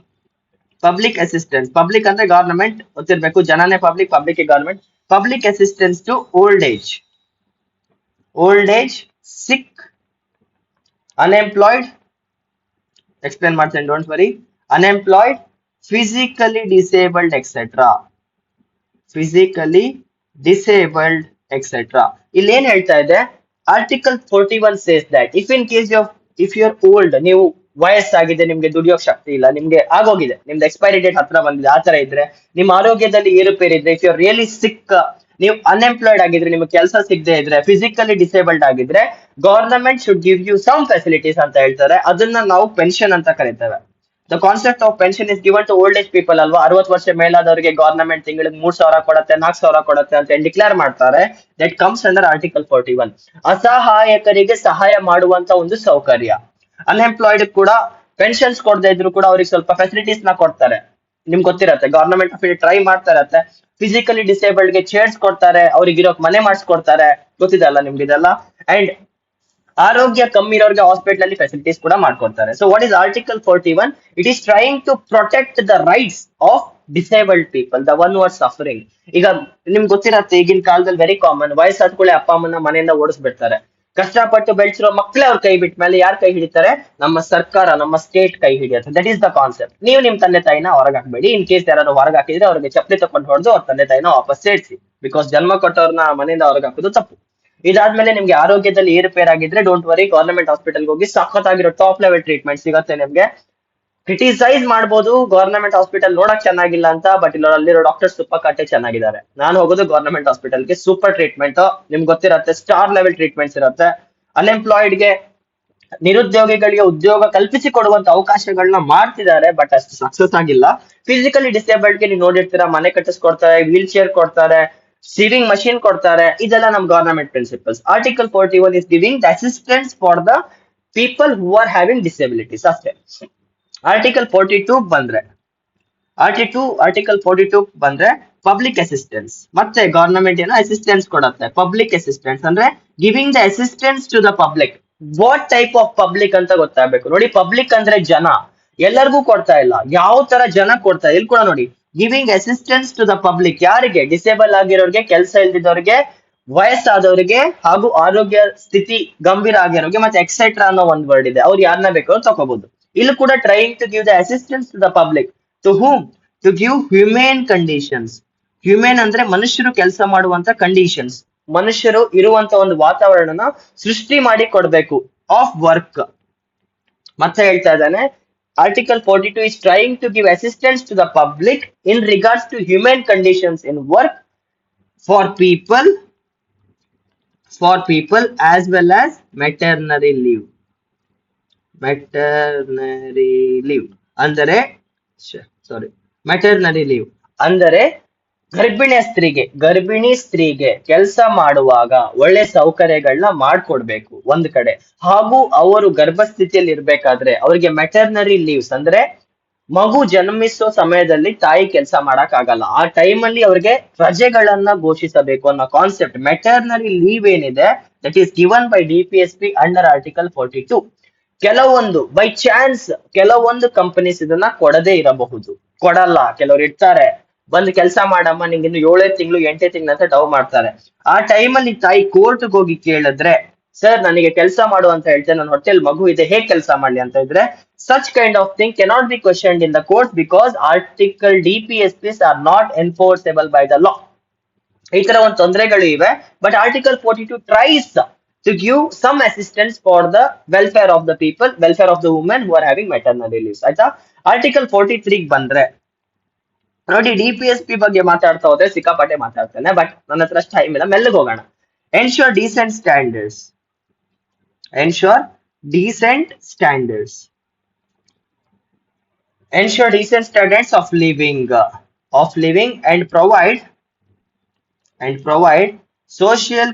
ಪಬ್ಲಿಕ್ ಅಂದ್ರೆ ಗವರ್ನಮೆಂಟ್ ಗೊತ್ತಿರ್ಬೇಕು, ಜನನೇ public, public government. Public assistance to old age, sick, unemployed, explain ಮಾಡ್ತೇನೆ, don't worry. Unemployed, physically disabled etcetera. ಇಲ್ಲಿ ಏನ್ ಹೇಳ್ತಾ ಇದೆ, article 41 says that if you are old, ನೀವು ವಯಸ್ಸಾಗಿದೆ, ನಿಮ್ಗೆ ದುಡಿಯೋಕ್ ಶಕ್ತಿ ಇಲ್ಲ, ನಿಮ್ಗೆ ಆಗೋಗಿದೆ, ನಿಮ್ದು ಎಕ್ಸ್ಪೈರಿ ಡೇಟ್ ಹತ್ರ ಬಂದಿದೆ, ಆತರ ಇದ್ರೆ, ನಿಮ್ಮ ಆರೋಗ್ಯದಲ್ಲಿ ಏರುಪೇರಿದ್ರೆ, if you are really sick, ನೀವು ಅನ್ಎಂಪ್ಲಾಯ್ಡ್ ಆಗಿದ್ರೆ, ನಿಮ್ಗೆ ಕೆಲಸ ಸಿಗದೆ ಇದ್ರೆ, ಫಿಸಿಕಲಿ ಡಿಸೇಬಲ್ಡ್ ಆಗಿದ್ರೆ, government should give you some facilities ಅಂತ ಹೇಳ್ತಾರೆ. ಅದನ್ನ ನಾವು ಪೆನ್ಷನ್ ಅಂತ ಕರಿತೇವೆ. The concept of pension is given to old age people ಅಲ್ವಾ. 60 ವರ್ಷ ಮೇಲಾದವರಿಗೆ ಗವರ್ನಮೆಂಟ್ ತಿಂಗಳಿಗೆ 3,000 ಕೊಡುತ್ತೆ, 4,000 ಕೊಡುತ್ತೆ ಅಂತ ಡಿಕ್ಲೇರ್ ಮಾಡ್ತಾರೆ. That comes under article 41. ಅಸಹಾಯಕರಿಗೆ ಸಹಾಯ ಮಾಡುವಂತ ಒಂದು ಸೌಕರ್ಯ. ಅನ್ಎಂಪ್ಲಾಯ್ಡ್ ಕೂಡ ಪೆನ್ಷನ್ಸ್ ಕೊಡದೇ ಇದ್ರು ಕೂಡ ಅವ್ರಿಗೆ ಸ್ವಲ್ಪ ಫೆಸಿಲಿಟೀಸ್ ನ ಕೊಡ್ತಾರೆ. ನಿಮ್ಗೆ ಗೊತ್ತಿರತ್ತೆ, ಗವರ್ನಮೆಂಟ್ ಆಫ್ ಇಂಡಿಯಾ ಟ್ರೈ ಮಾಡ್ತಾ ಇರತ್ತೆ. ಫಿಸಿಕಲಿ ಡಿಸೇಬಲ್ಡ್ ಗೆ ಚೇರ್ಸ್ ಕೊಡ್ತಾರೆ, ಅವ್ರಿಗೆ ಇರೋಕ್ ಮನೆ ಮಾಡಿಸ್ಕೊಡ್ತಾರೆ, ಗೊತ್ತಿದೆ ಅಲ್ಲ ನಿಮ್ಗೆ ಇದೆಲ್ಲ. ಅಂಡ್ ಆರೋಗ್ಯ ಕಮ್ಮಿ ಇರೋರಿಗೆ ಹಾಸ್ಪಿಟಲ್ ಅಲ್ಲಿ ಫೆಸಿಲಿಟೀಸ್ ಕೂಡ ಮಾಡ್ಕೊಡ್ತಾರೆ. So what is article 41? It is trying to protect the rights of disabled people, the one who are suffering. ಈಗ ನಿಮ್ಗೆ ಗೊತ್ತಿರತ್ತೆ, ಈಗಿನ ಕಾಲದಲ್ಲಿ ವೆರಿ ಕಾಮನ್, ವಯಸ್ಸಾದ್ಕೂಳೆ ಅಪ್ಪ ಅಮ್ಮನ ಮನೆಯಿಂದ ಓಡಿಸ್ಬಿಡ್ತಾರೆ. ಕಷ್ಟಪಟ್ಟು ಬೆಳೆಸಿರೋ ಮಕ್ಕಳೇ ಅವ್ರ ಕೈ ಬಿಟ್ಟ ಮೇಲೆ ಯಾರು ಕೈ ಹಿಡಿತಾರೆ? ನಮ್ಮ ಸರ್ಕಾರ, ನಮ್ಮ ಸ್ಟೇಟ್ ಕೈ ಹಿಡಿಯುತ್ತೆ. That is the concept. ನೀವು ನಿಮ್ ತಂದೆ ತಾಯಿನ ಹೊರಗೆ ಹಾಕ್ಬೇಡಿ. ಇನ್ ಕೇಸ್ ಯಾರು ಹೊರಗೆ ಹಾಕಿದ್ರೆ ಅವ್ರಿಗೆ ಚಪ್ಪಲಿ ತಕೊಂಡು ಹೊಡೆದು ಅವ್ರ ತಂದೆ ತಾಯಿನ ವಾಪಸ್ ಸೇರಿಸಿ. ಬಿಕಾಸ್ ಜನ್ಮ ಕೊಟ್ಟವ್ರನ್ನ ಮನೆಯಿಂದ ಹೊರಗೆ ಹಾಕೋದು ತಪ್ಪು. ಇದಾದ್ಮೇಲೆ ನಿಮ್ಗೆ ಆರೋಗ್ಯದಲ್ಲಿ ಏರುಪೇರ್ ಆಗಿದ್ರೆ ಡೋಂಟ್ ವರಿ, ಗವರ್ನಮೆಂಟ್ ಹಾಸ್ಪಿಟಲ್ಗೆ ಹೋಗಿ ಸಖತ್ತಾಗಿರೋ ಟಾಪ್ ಲೆವೆಲ್ ಟ್ರೀಟ್ಮೆಂಟ್ ಸಿಗುತ್ತೆ ನಿಮ್ಗೆ. ಕ್ರಿಟಿಸೈಸ್ ಮಾಡ್ಬೋದು ಗವರ್ನಮೆಂಟ್ ಹಾಸ್ಪಿಟಲ್ ನೋಡಕ್ ಚೆನ್ನಾಗಿಲ್ಲ ಅಂತ, ಬಟ್ ಇಲ್ಲ ಅಲ್ಲಿರೋ ಡಾಕ್ಟರ್ಸ್ ತುಪ್ಪಕಟ್ಟೆ ಚೆನ್ನಾಗಿದ್ದಾರೆ. ನಾನು ಹೋಗೋದು ಗವರ್ನಮೆಂಟ್ ಹಾಸ್ಪಿಟಲ್ಗೆ, ಸೂಪರ್ ಟ್ರೀಟ್ಮೆಂಟ್ ನಿಮ್ಗೆ ಗೊತ್ತಿರತ್ತೆ, ಸ್ಟಾರ್ ಲೆವೆಲ್ ಟ್ರೀಟ್ಮೆಂಟ್ಸ್ ಇರುತ್ತೆ. ಅನ್ಎಂಪ್ಲಾಯ್ಡ್ಗೆ, ನಿರುದ್ಯೋಗಿಗಳಿಗೆ ಉದ್ಯೋಗ ಕಲ್ಪಿಸಿ ಕೊಡುವಂತ ಅವಕಾಶಗಳನ್ನ ಮಾಡ್ತಿದ್ದಾರೆ, ಬಟ್ ಅಷ್ಟು ಸಕ್ಸಸ್ ಆಗಿಲ್ಲ. ಫಿಸಿಕಲಿ ಡಿಸೇಬಲ್ಡ್ಗೆ ನೀವು ನೋಡಿರ್ತೀರಾ, ಮನೆ ಕಟ್ಟಿಸ್ಕೊಡ್ತಾರೆ, ವೀಲ್ ಚೇರ್ ಕೊಡ್ತಾರೆ, ಸೀವಿಂಗ್ ಮಷಿನ್ ಕೊಡ್ತಾರೆ, ಇದೆಲ್ಲ ನಮ್ government principles. Article 41 is giving the assistance for the people who are having disabilities ಅಷ್ಟೇ. ಆರ್ಟಿಕಲ್ 42 ಬಂದ್ರೆ ಆರ್ಟಿಕಲ್ 42 ಬಂದ್ರೆ ಪಬ್ಲಿಕ್ ಅಸಿಸ್ಟೆನ್ಸ್. ಮತ್ತೆ ಗವರ್ನಮೆಂಟ್ ಏನೋ ಅಸಿಸ್ಟೆನ್ಸ್ ಕೊಡತ್ತೆ. ಪಬ್ಲಿಕ್ ಅಸಿಸ್ಟೆನ್ಸ್ ಅಂದ್ರೆ giving the assistance to the public. What type of public ಅಂತ ಗೊತ್ತಾಗಬೇಕು. ನೋಡಿ, ಪಬ್ಲಿಕ್ ಅಂದ್ರೆ ಜನ, ಎಲ್ಲರಿಗೂ ಕೊಡ್ತಾ ಇಲ್ಲ, ಯಾವ ತರ ಜನ ಕೊಡ್ತಾ ಇಲ್ಲಿ ಕೂಡ ನೋಡಿ, giving assistance to the public. ಯಾರಿಗೆ? ಡಿಸೇಬಲ್ ಆಗಿರೋರಿಗೆ, ಕೆಲಸ ಇಲ್ದಿದ್ದವ್ರಿಗೆ, ವಯಸ್ಸಾದವರಿಗೆ, ಹಾಗೂ ಆರೋಗ್ಯ ಸ್ಥಿತಿ ಗಂಭೀರ ಆಗಿರೋರಿಗೆ, ಮತ್ತೆ ಎಕ್ಸೆಟ್ರಾ ಅನ್ನೋ ಒಂದ್ ವರ್ಡ್ ಇದೆ, ಅವ್ರು ಯಾರನ್ನ ಬೇಕಾದ್ರೂ ತಗೋಬಹುದು. ಇಲ್ಲಿ ಕೂಡ trying to give the assistance to the public. To whom? To give humane conditions. Humane ಅಂದ್ರೆ ಮನುಷ್ಯರು ಕೆಲಸ ಮಾಡುವಂತ ಕಂಡೀಷನ್ಸ್, ಮನುಷ್ಯರು ಇರುವಂತ ಒಂದು ವಾತಾವರಣನ ಸೃಷ್ಟಿ ಮಾಡಿ ಕೊಡ್ಬೇಕು ಆಫ್ ವರ್ಕ್. ಮತ್ತೆ ಹೇಳ್ತಾ ಇದ್ದಾನೆ, article 42 is trying to give assistance to the public in regards to human conditions in work for people as well as maternity leave. ಅಂದರೆ ಮ್ಯಾಟರ್ನರಿ ಲೀವ್ ಅಂದರೆ ಗರ್ಭಿಣಿ ಸ್ತ್ರೀಗೆ ಕೆಲಸ ಮಾಡುವಾಗ ಒಳ್ಳೆ ಸೌಕರ್ಯಗಳನ್ನ ಮಾಡ್ಕೊಡ್ಬೇಕು ಒಂದ್ ಕಡೆ, ಹಾಗೂ ಅವರು ಗರ್ಭಸ್ಥಿತಿಯಲ್ಲಿ ಇರ್ಬೇಕಾದ್ರೆ ಅವರಿಗೆ ಮೆಟರ್ನರಿ ಲೀವ್ಸ್ ಅಂದ್ರೆ ಮಗು ಜನ್ಮಿಸೋ ಸಮಯದಲ್ಲಿ ತಾಯಿ ಕೆಲಸ ಮಾಡಕ್ ಆಗಲ್ಲ, ಆ ಟೈಮಲ್ಲಿ ಅವ್ರಿಗೆ ರಜೆಗಳನ್ನ ಘೋಷಿಸಬೇಕು ಅನ್ನೋ ಕಾನ್ಸೆಪ್ಟ್. ಮೆಟರ್ನರಿ ಲೀವ್ ಏನಿದೆ, that is given by DPSP under article 42. ಕೆಲವೊಂದು ಬೈ ಚಾನ್ಸ್ ಕೆಲವೊಂದು ಕಂಪನೀಸ್ ಇದನ್ನ ಕೊಡದೇ ಇರಬಹುದು, ಕೊಡಲ್ಲ. ಕೆಲವ್ರು ಇರ್ತಾರೆ, ಬಂದು ಕೆಲಸ ಮಾಡಮ್ಮ, ನಿಂಗೆ ಇನ್ನು 7 ತಿಂಗಳು 8 ತಿಂಗಳು ಅಂತ ಡವ್ ಮಾಡ್ತಾರೆ. ಆ ಟೈಮಲ್ಲಿ ತಾಯಿ ಕೋರ್ಟ್ಗೆ ಹೋಗಿ ಕೇಳಿದ್ರೆ, ಸರ್ ನನಗೆ ಕೆಲಸ ಮಾಡು ಅಂತ ಹೇಳ್ತೇನೆ, ನನ್ನ ಹೊಟ್ಟೆಲ್ ಮಗು ಇದೆ, ಹೇಗ್ ಕೆಲಸ ಮಾಡ್ಲಿ ಅಂತ ಇದ್ರೆ, such kind of thing cannot be questioned in the court because article DPSPs are not enforceable by the law. ಈ ತರ ಒಂದು ತೊಂದರೆಗಳು ಇವೆ. But article 42 tries to give some assistance for the welfare of the people, welfare of the women who are having maternity leaves. ಆಯ್ತಾ? Article 43 ಬಂದ್ರೆ ನೋಡಿ, DPSP ಬಗ್ಗೆ ಮಾತಾಡ್ತಾ ಹೋದ್ರೆ ಸಿಕ್ಕಾಪಟ್ಟೆ ಮಾತಾಡ್ತೇನೆ, ಬಟ್ ನನ್ನ ಹತ್ರ ಟೈಮ್ ಇಲ್ಲ, ಮೆಲ್ಲಗೆ ಹೋಗೋಣ. Ensure decent standards. ensure decent standards of living and provide social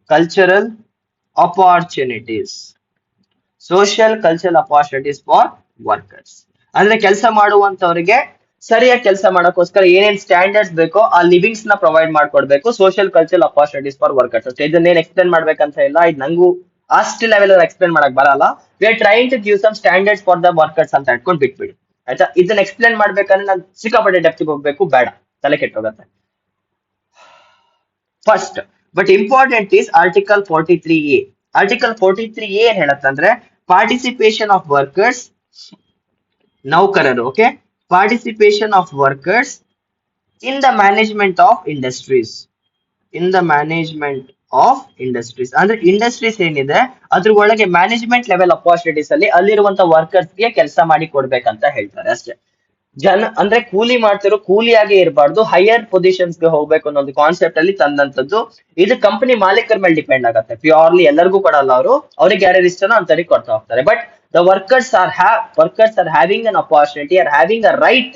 cultural opportunities for workers. ಅಂದ್ರೆ ಕೆಲಸ ಮಾಡುವಂತವರಿಗೆ ಸರಿಯಾಗಿ ಕೆಲಸ ಮಾಡೋಕ್ಕೋಸ್ಕರ ಏನೇನ್ ಸ್ಟ್ಯಾಂಡರ್ಡ್ಸ್ ಬೇಕೋ ಆ ಲಿವಿಂಗ್ಸ್ ನ ಪ್ರೊವೈಡ್ ಮಾಡ್ಕೊಡ್ಬೇಕು. Social cultural opportunities for workers ಅಷ್ಟೇ. ಇದನ್ನೇನ್ ಎಕ್ಸ್ಪ್ಲೇನ್ ಮಾಡ್ಬೇಕಂತ ಇಲ್ಲ, ಇದು ನಂಗೂ ಅಷ್ಟು ಲೆವೆಲ್ ಅಲ್ಲಿ ಎಕ್ಸ್ಪ್ಲೇನ್ ಮಾಡಕ್ ಬರಲ್ಲ. We are trying to give some standards for the workers ಅಂತ ಇಟ್ಕೊಂಡು ಬಿಟ್ಬಿಡಿ, ಆಯ್ತಾ? ಇದನ್ನ ಎಕ್ಸ್ಪ್ಲೇನ್ ಮಾಡ್ಬೇಕಂದ್ರೆ ನಾನು ಸಿಕ್ಕಾಪಟ್ಟೆ ಡೆಪ್ತಿಗೆ ಹೋಗ್ಬೇಕು, ಬೇಡ, ತಲೆ ಕೆಟ್ಟೋಗತ್ತೆ. First but important is article 43A. Article 43A ಏನ್ ಹೇಳತ್ತಂದ್ರೆ, ಪಾರ್ಟಿಸಿಪೇಷನ್ ಆಫ್ ವರ್ಕರ್ಸ್, ನೌಕರರು, okay, participation of workers in the management of industries. ಅಂದ್ರೆ ಇಂಡಸ್ಟ್ರೀಸ್ ಏನಿದೆ ಅದ್ರ ಒಳಗೆ ಮ್ಯಾನೇಜ್ಮೆಂಟ್ ಲೆವೆಲ್ ಅಪಾರ್ಚುನಿಟೀಸ್ ಅಲ್ಲಿ ಅಲ್ಲಿರುವಂತ ವರ್ಕರ್ಸ್ಗೆ ಕೆಲಸ ಮಾಡಿ ಕೊಡ್ಬೇಕಂತ ಹೇಳ್ತಾರೆ ಅಷ್ಟೇ. ಅಂದ್ರೆ ಕೂಲಿ ಮಾಡ್ತಿರೋ ಕೂಲಿಯಾಗೆ ಇರಬಾರ್ದು, ಹೈಯರ್ ಪೊಸಿಷನ್ಸ್ ಗೆ ಹೋಗ್ಬೇಕು ಅನ್ನೋ ಕಾನ್ಸೆಪ್ಟ್ ಅಲ್ಲಿ ತಂದಂತದ್ದು. ಇದು ಕಂಪನಿ ಮಾಲೀಕರ ಮೇಲೆ ಡಿಪೆಂಡ್ ಆಗುತ್ತೆ, ಪ್ಯೂರ್ಲಿ ಎಲ್ಲರಿಗೂ ಕೊಡಲ್ಲ. ಅವ್ರಿಗೆ ಯಾರ್ಯಾರು ಇಷ್ಟನೋ ಅಂತರಿಗೆ ಕೊಡ್ತಾ ಹೋಗ್ತಾರೆ. But the workers are having an opportunity, are having a right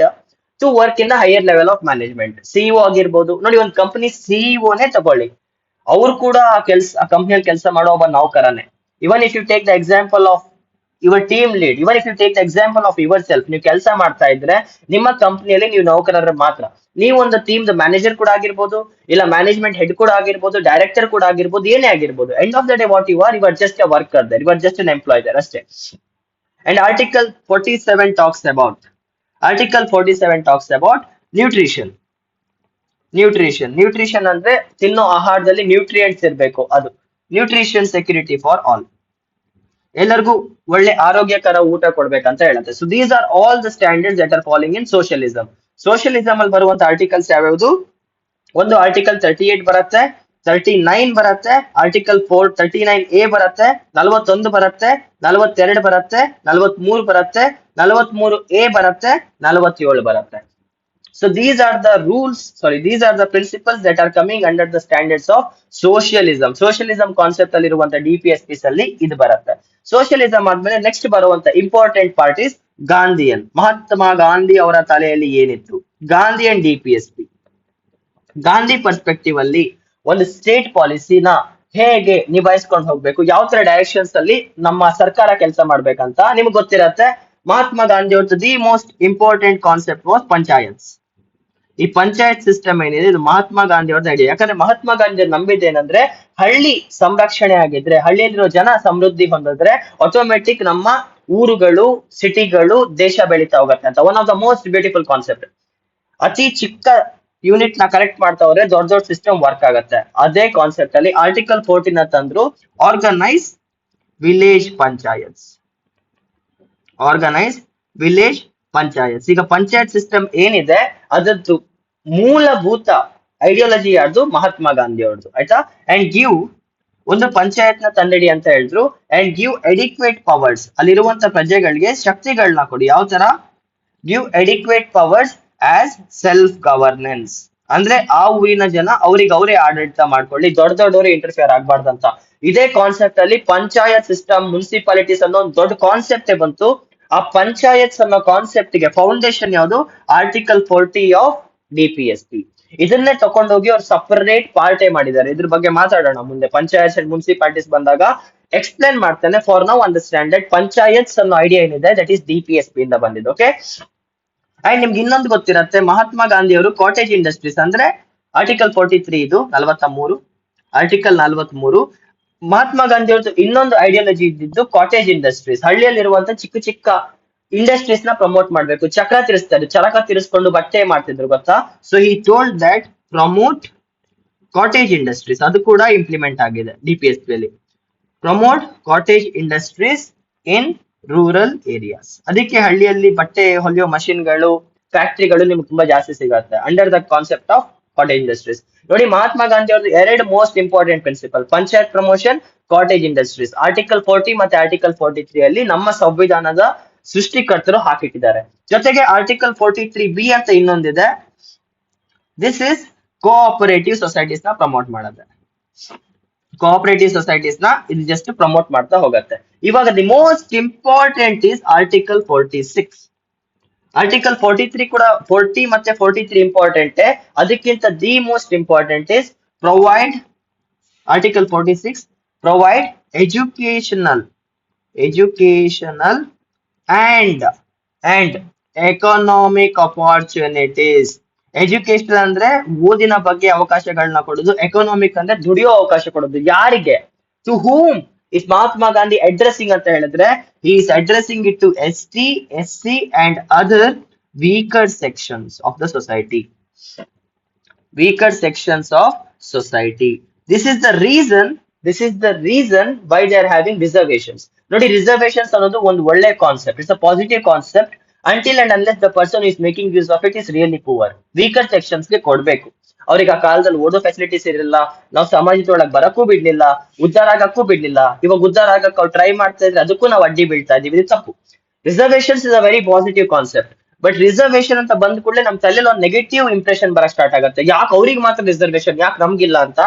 to work in the higher level of management. CEO ಆಗಿರ್ಬೋದು ನೋಡಿ, ಒಂದು ಕಂಪನಿ CEO ನೇ ತಗೊಳ್ಳಿ, ಅವ್ರು ಕೂಡ ಆ ಕಂಪನಿಯಲ್ಲಿ ಕೆಲಸ ಮಾಡೋ ಒಬ್ಬ ನೌಕರನೇ. Even if you take the example of your team lead, even if you take the example of yourself, ನೀವು ಕೆಲಸ ಮಾಡ್ತಾ ಇದ್ರೆ ನಿಮ್ಮ ಕಂಪನಿಯಲ್ಲಿ ನೀವು ನೌಕರರ ಮಾತ್ರ. ನೀವು ಒಂದು ಟೀಮ್ ಮ್ಯಾನೇಜರ್ ಕೂಡ ಆಗಿರ್ಬೋದು, ಇಲ್ಲ ಮ್ಯಾನೇಜ್ಮೆಂಟ್ ಹೆಡ್ ಕೂಡ ಆಗಿರ್ಬೋದು, ಡೈರೆಕ್ಟರ್ ಕೂಡ ಆಗಿರ್ಬೋದು, ಏನೇ ಆಗಿರ್ಬೋದು. End of the day what you are just a worker there, you are just an employee there ಅಷ್ಟೇ. And Article 47 talks about nutrition. Nutrition ಅಂದ್ರೆ ತಿನ್ನೋ ಆಹಾರದಲ್ಲಿ ನ್ಯೂಟ್ರಿಯೆಂಟ್ಸ್ ಇರಬೇಕು, ಅದು ನ್ಯೂಟ್ರಿಷನ್ ಸೆಕ್ಯೂರಿಟಿ ಫಾರ್ ಆಲ್. ಎಲ್ಲರಿಗೂ ಒಳ್ಳೆ ಆರೋಗ್ಯಕರ ಊಟ ಕೊಡ್ಬೇಕಂತ ಹೇಳುತ್ತೆ. So these are all the standards that are following in socialism. Socialism ಅಲ್ಲಿ ಬರುವಂತ ಆರ್ಟಿಕಲ್ಸ್ ಯಾವ್ಯಾವುದು? ಒಂದು ಆರ್ಟಿಕಲ್ 38 ಬರುತ್ತೆ, 39 ಬರುತ್ತೆ, ಆರ್ಟಿಕಲ್ 39A ಬರುತ್ತೆ, 41 ಬರುತ್ತೆ, 42 ಬರುತ್ತೆ, 43 ಬರುತ್ತೆ, 43A ಬರುತ್ತೆ, 47 ಬರುತ್ತೆ. So these are the rules, these are the principles that are coming under the standards of socialism. Socialism concept ಅಲ್ಲಿರುವಂತ DPSPs ಅಲ್ಲಿ ಇದು ಬರುತ್ತೆ. Socialism ಆದ್ಮೇಲೆ ನೆಕ್ಸ್ಟ್ ಬರುವಂತ important part is Gandhian. Mahatma Gandhi ಅವರ ತಲೆಯಲ್ಲಿ ಏನಿತ್ತು? Gandhian DPSP. ಗಾಂಧಿ ಪರ್ಸ್ಪೆಕ್ಟಿವ್ ಅಲ್ಲಿ ಒಂದು ಸ್ಟೇಟ್ ಪಾಲಿಸಿನ ಹೇಗೆ ನಿಭಾಯಿಸ್ಕೊಂಡು ಹೋಗ್ಬೇಕು, ಯಾವ ತರ ಡೈರೆಕ್ಷನ್ಸ್ ಅಲ್ಲಿ ನಮ್ಮ ಸರ್ಕಾರ ಕೆಲಸ ಮಾಡ್ಬೇಕಂತ ನಿಮ್ಗೆ ಗೊತ್ತಿರತ್ತೆ. ಮಹಾತ್ಮ ಗಾಂಧಿ ಅವ್ರದ್ದು the most important concept was panchayats. ಈ ಪಂಚಾಯತ್ ಸಿಸ್ಟಮ್ ಏನಿದೆ ಇದು ಮಹಾತ್ಮ ಗಾಂಧಿ ಅವ್ರದ್ದು ಐಡಿಯಾ. ಯಾಕಂದ್ರೆ ಮಹಾತ್ಮ ಗಾಂಧಿ ನಂಬಿದ್ದೇನೆಂದ್ರೆ ಹಳ್ಳಿ ಸಂರಕ್ಷಣೆ ಆಗಿದ್ರೆ, ಹಳ್ಳಿಯಲ್ಲಿರೋ ಜನ ಸಮೃದ್ಧಿ ಹೊಂದಿದ್ರೆ ಆಟೋಮೆಟಿಕ್ ನಮ್ಮ ಊರುಗಳು, ಸಿಟಿಗಳು, ದೇಶ ಬೆಳೀತಾ ಹೋಗುತ್ತೆ ಅಂತ. One of the most beautiful concept. ಅತಿ ಚಿಕ್ಕ ಯೂನಿಟ್ ನ ಕರೆಕ್ಟ್ ಮಾಡ್ತಾ ಹೋದ್ರೆ ದೊಡ್ಡ ದೊಡ್ಡ ಸಿಸ್ಟಮ್ ವರ್ಕ್ ಆಗುತ್ತೆ. ಅದೇ ಕಾನ್ಸೆಪ್ಟ್ ಅಲ್ಲಿ ಆರ್ಟಿಕಲ್ 14 ತಂದ್ರು, organise village panchayats. Organise village panchayats. ಈಗ ಪಂಚಾಯತ್ ಸಿಸ್ಟಮ್ ಏನಿದೆ ಅದರದ್ದು ಮೂಲಭೂತ ಐಡಿಯಾಲಜಿ ಯಾರ್ದು? ಮಹಾತ್ಮ ಗಾಂಧಿ ಅವ್ರದ್ದು, ಆಯ್ತಾ. ಅಂಡ್ ಗಿವ್ ಒಂದು ಪಂಚಾಯತ್ ನ ತಂದಡಿ ಅಂತ ಹೇಳಿದ್ರು. ಅಂಡ್ ಗಿವ್ ಎಡಿಕ್ವೇಟ್ ಪವರ್ಸ್, ಅಲ್ಲಿರುವಂತ ಪ್ರಜೆಗಳಿಗೆ ಶಕ್ತಿಗಳನ್ನ ಕೊಡಿ. ಯಾವ ತರ? Give adequate powers as self governance. ಅಂದ್ರೆ ಆ ಊರಿನ ಜನ ಅವ್ರಿಗೆ ಅವರೇ ಆಡಳಿತ ಮಾಡ್ಕೊಳ್ಳಿ, ದೊಡ್ಡ ದೊಡ್ಡವರೇ ಇಂಟರ್ಫಿಯರ್ ಆಗ್ಬಾರ್ದಂತ. ಇದೇ ಕಾನ್ಸೆಪ್ಟ್ ಅಲ್ಲಿ ಪಂಚಾಯತ್ ಸಿಸ್ಟಮ್, ಮುನ್ಸಿಪಾಲಿಟೀಸ್ ಅನ್ನೋ ಒಂದು ದೊಡ್ಡ ಕಾನ್ಸೆಪ್ಟೇ ಬಂತು. ಆ ಪಂಚಾಯತ್ಸ್ ಅನ್ನೋ ಕಾನ್ಸೆಪ್ಟ್ ಗೆ ಫೌಂಡೇಶನ್ ಯಾವುದು? Article 40 of DPSP. ಇದನ್ನೇ ತಕೊಂಡೋಗಿ ಅವ್ರು ಸಪರೇಟ್ ಪಾರ್ಟೇ ಮಾಡಿದ್ದಾರೆ. ಇದ್ರ ಬಗ್ಗೆ ಮಾತಾಡೋಣ ಮುಂದೆ. ಪಂಚಾಯತ್ ಅಂಡ್ ಮುನ್ಸಿಪಾಲಿಟೀಸ್ ಬಂದಾಗ ಎಕ್ಸ್ಪ್ಲೇನ್ ಮಾಡ್ತಾನೆ. For now understand that panchayats ಅನ್ನೋ ಐಡಿಯಾ ಏನಿದೆ ದಟ್ ಈಸ್ DPSP ಇಂದ ಬಂದಿದ್ದು. ಓಕೆ. ಅಂಡ್ ನಿಮ್ಗೆ ಇನ್ನೊಂದು ಗೊತ್ತಿರತ್ತೆ, ಮಹಾತ್ಮ ಗಾಂಧಿ ಅವರು ಕಾಟೇಜ್ ಇಂಡಸ್ಟ್ರೀಸ್ ಅಂದ್ರೆ ಆರ್ಟಿಕಲ್ 43, ಇದು 43, ಆರ್ಟಿಕಲ್ 43. ಮಹಾತ್ಮ ಗಾಂಧಿ ಅವ್ರದ್ದು ಇನ್ನೊಂದು ಐಡಿಯಾಲಜಿ ಇದ್ದಿದ್ದು ಕಾಟೇಜ್ ಇಂಡಸ್ಟ್ರೀಸ್. ಹಳ್ಳಿಯಲ್ಲಿರುವಂತ ಚಿಕ್ಕ ಚಿಕ್ಕ ಇಂಡಸ್ಟ್ರೀಸ್ ನ ಪ್ರಮೋಟ್ ಮಾಡ್ಬೇಕು. ಚಕ್ರ ತಿರ್ಸ್ತಾರೆ, ಚರಕ ತಿರ್ಸ್ಕೊಂಡು ಬಟ್ಟೆ ಮಾಡ್ತಿದ್ರು, ಗೊತ್ತಾ. So he told that promote cottage industries. ಅದು ಕೂಡ ಇಂಪ್ಲಿಮೆಂಟ್ ಆಗಿದೆ DPSP ಅಲ್ಲಿ. Promote cottage industries in rural areas. ಅದಕ್ಕೆ ಹಳ್ಳಿಯಲ್ಲಿ ಬಟ್ಟೆ ಹೊಲಿಯೋ ಮಷಿನ್ಗಳು, ಫ್ಯಾಕ್ಟ್ರಿಗಳು ನಿಮ್ಗೆ ತುಂಬಾ ಜಾಸ್ತಿ ಸಿಗತ್ತೆ under the concept of cottage industries. ನೋಡಿ, ಮಹಾತ್ಮ ಗಾಂಧಿ ಅವ್ರದ್ದು ಎರಡು most important principle, panchayat promotion, cottage industries. Article 40 ಮತ್ತೆ ಆರ್ಟಿಕಲ್ 43 ಅಲ್ಲಿ ನಮ್ಮ ಸಂವಿಧಾನದ ಸೃಷ್ಟಿಕರ್ತರು ಹಾಕಿಟ್ಟಿದ್ದಾರೆ. ಜೊತೆಗೆ ಆರ್ಟಿಕಲ್ 43B ಅಂತ ಇನ್ನೊಂದಿದೆ. ದಿಸ್ ಇಸ್ ಕೋಆಪರೇಟಿವ್ ಸೊಸೈಟೀಸ್ ನ ಪ್ರಮೋಟ್ ಮಾಡುತ್ತೆ. ಕೋಆಪರೇಟಿವ್ ಸೊಸೈಟೀಸ್ ನ ಇದು ಜಸ್ಟ್ ಪ್ರಮೋಟ್ ಮಾಡ್ತಾ ಹೋಗುತ್ತೆ. ಇವಾಗ the most important is article 46. Article 43 ಕೂಡ 40 ಮತ್ತೆ 43 ಇಂಪಾರ್ಟೆಂಟ್. ಅದಕ್ಕಿಂತ the most important is provide, article 46 provide educational and economic opportunities. Education ಅಂದ್ರೆ ಓದಿನ ಬಗ್ಗೆ ಅವಕಾಶಗಳನ್ನ ಕೊಡೋದು, ಎಕನಾಮಿಕ್ ಅಂದ್ರೆ ದುಡಿಯೋ ಅವಕಾಶ ಕೊಡೋದು. ಯಾರಿಗೆ? To whom is Mahatma Gandhi addressing ಅಂತ ಹೇಳಿದ್ರೆ he is addressing it to ST, SC and other weaker sections of the society. Weaker sections of society. This is the reason why they are having reservations. ನೋಡಿ, reservations ಅನ್ನೋದು ಒಂದು ಒಳ್ಳೆ concept. It's a positive concept until and unless the person who is making use of it is really poor. Weaker sections ಗೆ ಕೊಡ್ಬೇಕು. ಅವ್ರಿಗೆ ಆ ಕಾಲದಲ್ಲಿ ಓದೋ ಫೆಸಿಲಿಟೀಸ್ ಇರಲಿಲ್ಲ, ನಾವು ಸಮಾಜದೊಳಗೆ ಬರಕ್ಕೂ ಬಿಡ್ಲಿಲ್ಲ, ಉದ್ಧಾರ ಆಗಕ್ಕೂ ಬಿಡ್ಲಿಲ್ಲ. ಇವಾಗ ಉದ್ಧಾರ ಆಗಕ್ಕೆ ಅವ್ರು ಟ್ರೈ ಮಾಡ್ತಾ ಇದ್ರೆ ಅದಕ್ಕೂ ನಾವು ಅಡ್ಡಿ ಬೀಳ್ತಾ ಇದೀವಿ. ಇದು ತಪ್ಪು. Reservations is a very positive concept. But reservation ಅಂತ ಬಂದ ಕೂಡಲೇ ನಮ್ ತಲೆಯಲ್ಲಿ ಒಂದು ನೆಗೆಟಿವ್ ಇಂಪ್ರೆಷನ್ ಬರಕ್ ಸ್ಟಾರ್ಟ್ ಆಗುತ್ತೆ. ಯಾಕೆ ಅವ್ರಿಗೆ ಮಾತ್ರ ರಿಸರ್ವೇಶನ್, ಯಾಕೆ ನಮ್ಗಿಲ್ಲ ಅಂತ.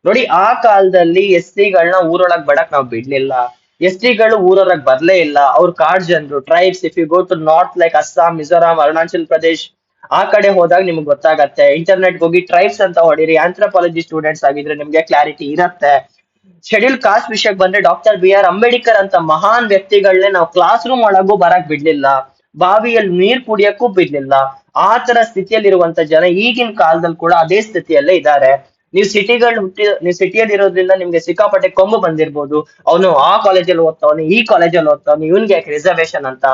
ನೋಡಿ, ಆ ಕಾಲದಲ್ಲಿ SC ಗಳನ್ನ ಊರೊಳಗ್ ಬಡಕ್ ನಾವು ಬಿಡ್ಲಿಲ್ಲ. ST ಗಳು ಊರೊಳಗ್ ಬರ್ಲೇ ಇಲ್ಲ. ಅವ್ರ ಕಾಡ್ ಜನರು, tribes. If you go to north like Assam, Mizoram, Arunachal Pradesh, ಆ ಕಡೆ ಹೋದಾಗ ನಿಮ್ಗೆ ಗೊತ್ತಾಗತ್ತೆ. ಇಂಟರ್ನೆಟ್ ಹೋಗಿ ಟ್ರೈಬ್ಸ್ ಅಂತ ಹೊಡಿರಿ, ಆಂಥ್ರೋಪಾಲಜಿ ಸ್ಟೂಡೆಂಟ್ಸ್ ಆಗಿದ್ರೆ ನಿಮ್ಗೆ ಕ್ಲಾರಿಟಿ ಇರತ್ತೆ. ಶೆಡ್ಯೂಲ್ ಕಾಸ್ಟ್ ವಿಷಯಕ್ಕೆ ಬಂದ್ರೆ ಡಾಕ್ಟರ್ BR ಅಂಬೇಡ್ಕರ್ ಅಂತ ಮಹಾನ್ ವ್ಯಕ್ತಿಗಳನ್ನೇ ನಾವು ಕ್ಲಾಸ್ ರೂಮ್ ಒಳಗೂ ಬರಕ್ ಬಿಡ್ಲಿಲ್ಲ, ಬಾವಿಯಲ್ಲಿ ನೀರ್ ಕುಡಿಯಕ್ಕೂ ಬಿಡ್ಲಿಲ್ಲ. ಆ ತರ ಸ್ಥಿತಿಯಲ್ಲಿರುವಂತ ಜನ ಈಗಿನ ಕಾಲದಲ್ಲಿ ಕೂಡ ಅದೇ ಸ್ಥಿತಿಯಲ್ಲೇ ಇದ್ದಾರೆ. ನೀವು ಸಿಟಿಯಲ್ಲಿ ಇರೋದ್ರಿಂದ ನಿಮ್ಗೆ ಸಿಕ್ಕಾಪಟ್ಟೆ ಕೊಂಬು ಬಂದಿರ್ಬೋದು. ಅವನು ಆ ಕಾಲೇಜಲ್ಲಿ ಓದ್ತಾವನು, ಈ ಕಾಲೇಜಲ್ಲಿ ಓದ್ತಾವನು, ಇವನ್ಗೆ ಯಾಕೆ ರಿಸರ್ವೇಶನ್ ಅಂತ.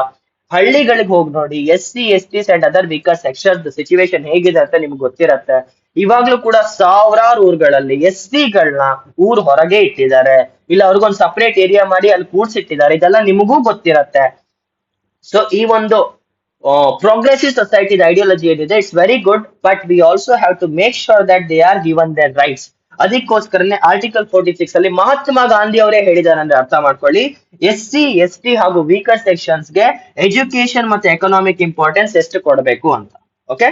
ಹಳ್ಳಿಗಳಿಗೆ ಹೋಗಿ ನೋಡಿ, SC, STs and other weaker section situation ಹೇಗಿದೆ ಅಂತ ನಿಮ್ಗೆ ಗೊತ್ತಿರತ್ತೆ. ಇವಾಗ್ಲೂ ಕೂಡ ಸಾವಿರಾರು ಊರುಗಳಲ್ಲಿ SC ಗಳನ್ನ ಊರ್ ಹೊರಗೆ ಇಟ್ಟಿದ್ದಾರೆ, ಇಲ್ಲ ಅವ್ರಿಗೊಂದು ಸಪರೇಟ್ ಏರಿಯಾ ಮಾಡಿ ಅಲ್ಲಿ ಕೂಡ್ಸಿಟ್ಟಿದ್ದಾರೆ. ಇದೆಲ್ಲ ನಿಮಗೂ ಗೊತ್ತಿರತ್ತೆ. ಸೊ ಈ ಒಂದು progressive society ideology ಏನಿದೆ it's very good but we also have to make sure that they are given their rights. ಅದಕ್ಕೋಸ್ಕರನೇ ಆರ್ಟಿಕಲ್ 46 ಅಲ್ಲಿ ಮಹಾತ್ಮ ಗಾಂಧಿ ಅವರೇ ಹೇಳಿದ್ದಾರೆ ಅಂದ್ರೆ ಅರ್ಥ ಮಾಡ್ಕೊಳ್ಳಿ, SC ST ಹಾಗೂ ವೀಕರ್ ಸೆಕ್ಷನ್ಸ್ ಗೆ ಎಜುಕೇಶನ್ ಮತ್ತೆ ಎಕನಾಮಿಕ್ ಇಂಪಾರ್ಟೆನ್ಸ್ ಎಷ್ಟು ಕೊಡಬೇಕು ಅಂತ. ಓಕೆ,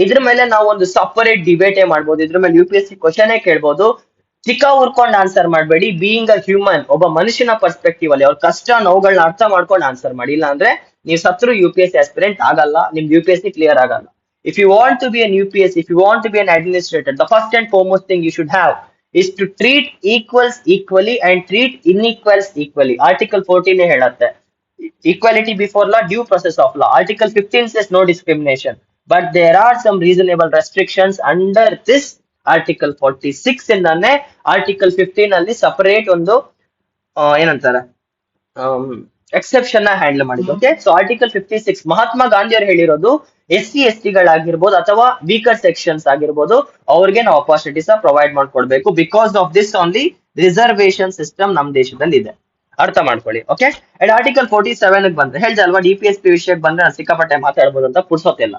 ಇದ್ರ ಮೇಲೆ ನಾವು ಒಂದು ಸಪರೇಟ್ ಡಿಬೇಟೇ ಮಾಡ್ಬೋದು. ಇದ್ರ ಮೇಲೆ UPSC ಕ್ವಶನ್ ಕೇಳ್ಬೋದು. ಚಿಕ್ಕ ಉರ್ಕೊಂಡು ಆನ್ಸರ್ ಮಾಡಬೇಡಿ. ಬೀಯಿಂಗ್ ಅ ಹ್ಯೂಮನ್, ಒಬ್ಬ ಮನುಷ್ಯನ ಪರ್ಸ್ಪೆಕ್ಟಿವ್ ಅಲ್ಲಿ ಅವ್ರ ಕಷ್ಟ ನೋವುಗಳನ್ನ ಅರ್ಥ ಮಾಡ್ಕೊಂಡು ಆನ್ಸರ್ ಮಾಡಿ. ಇಲ್ಲ ಅಂದ್ರೆ ನೀವು ಸತ್ರು UPSC ಆಸ್ಪಿರೆಂಟ್ ಆಗಲ್ಲ, ನಿಮ್ದು UPSC ಕ್ಲಿಯರ್ ಆಗಲ್ಲ. If you want to be an UPSC, if you want to be an administrator, the first and foremost thing you should have is to treat equals equally and treat unequals equally. Article 14 ಹೇಳುತ್ತೆ equality before law, due process of law. Article 15 says no discrimination, but there are some reasonable restrictions under this Article 46 ಇಂದಾನೆ Article 15 ಅಲ್ಲಿ separate ಒಂದು ಏನಂತಾರೆ exception ನ handle ಮಾಡಿದ್ದು. Okay, so Article 56 Mahatma Gandhi ಅವರು ಹೇಳಿರೋದು SC ST ಗಳಾಗಿರ್ಬೋದು ಅಥವಾ ವೀಕರ್ ಸೆಕ್ಷನ್ಸ್ ಆಗಿರ್ಬೋದು, ಅವ್ರಿಗೆ ನಾವು ಅಪಾರ್ಚುನಿಟೀಸ್ ಪ್ರೊವೈಡ್ ಮಾಡ್ಕೊಡ್ಬೇಕು. Because of this only reservation system ನಮ್ ದೇಶದಲ್ಲಿ ಇದೆ, ಅರ್ಥ ಮಾಡ್ಕೊಳ್ಳಿ. ಓಕೆ, ಅಂಡ್ Article 47 ಬಂದ್ರೆ ಹೇಳ್ದೆ ಅಲ್ವಾ, DPSP ವಿಷಯಕ್ಕೆ ಬಂದ್ರೆ ನಾನು ಸಿಕ್ಕಾಪಟ್ಟೆ ಮಾತಾಡ್ಬೋದು ಅಂತ ಪುರ್ಸೋತಿಲ್ಲ.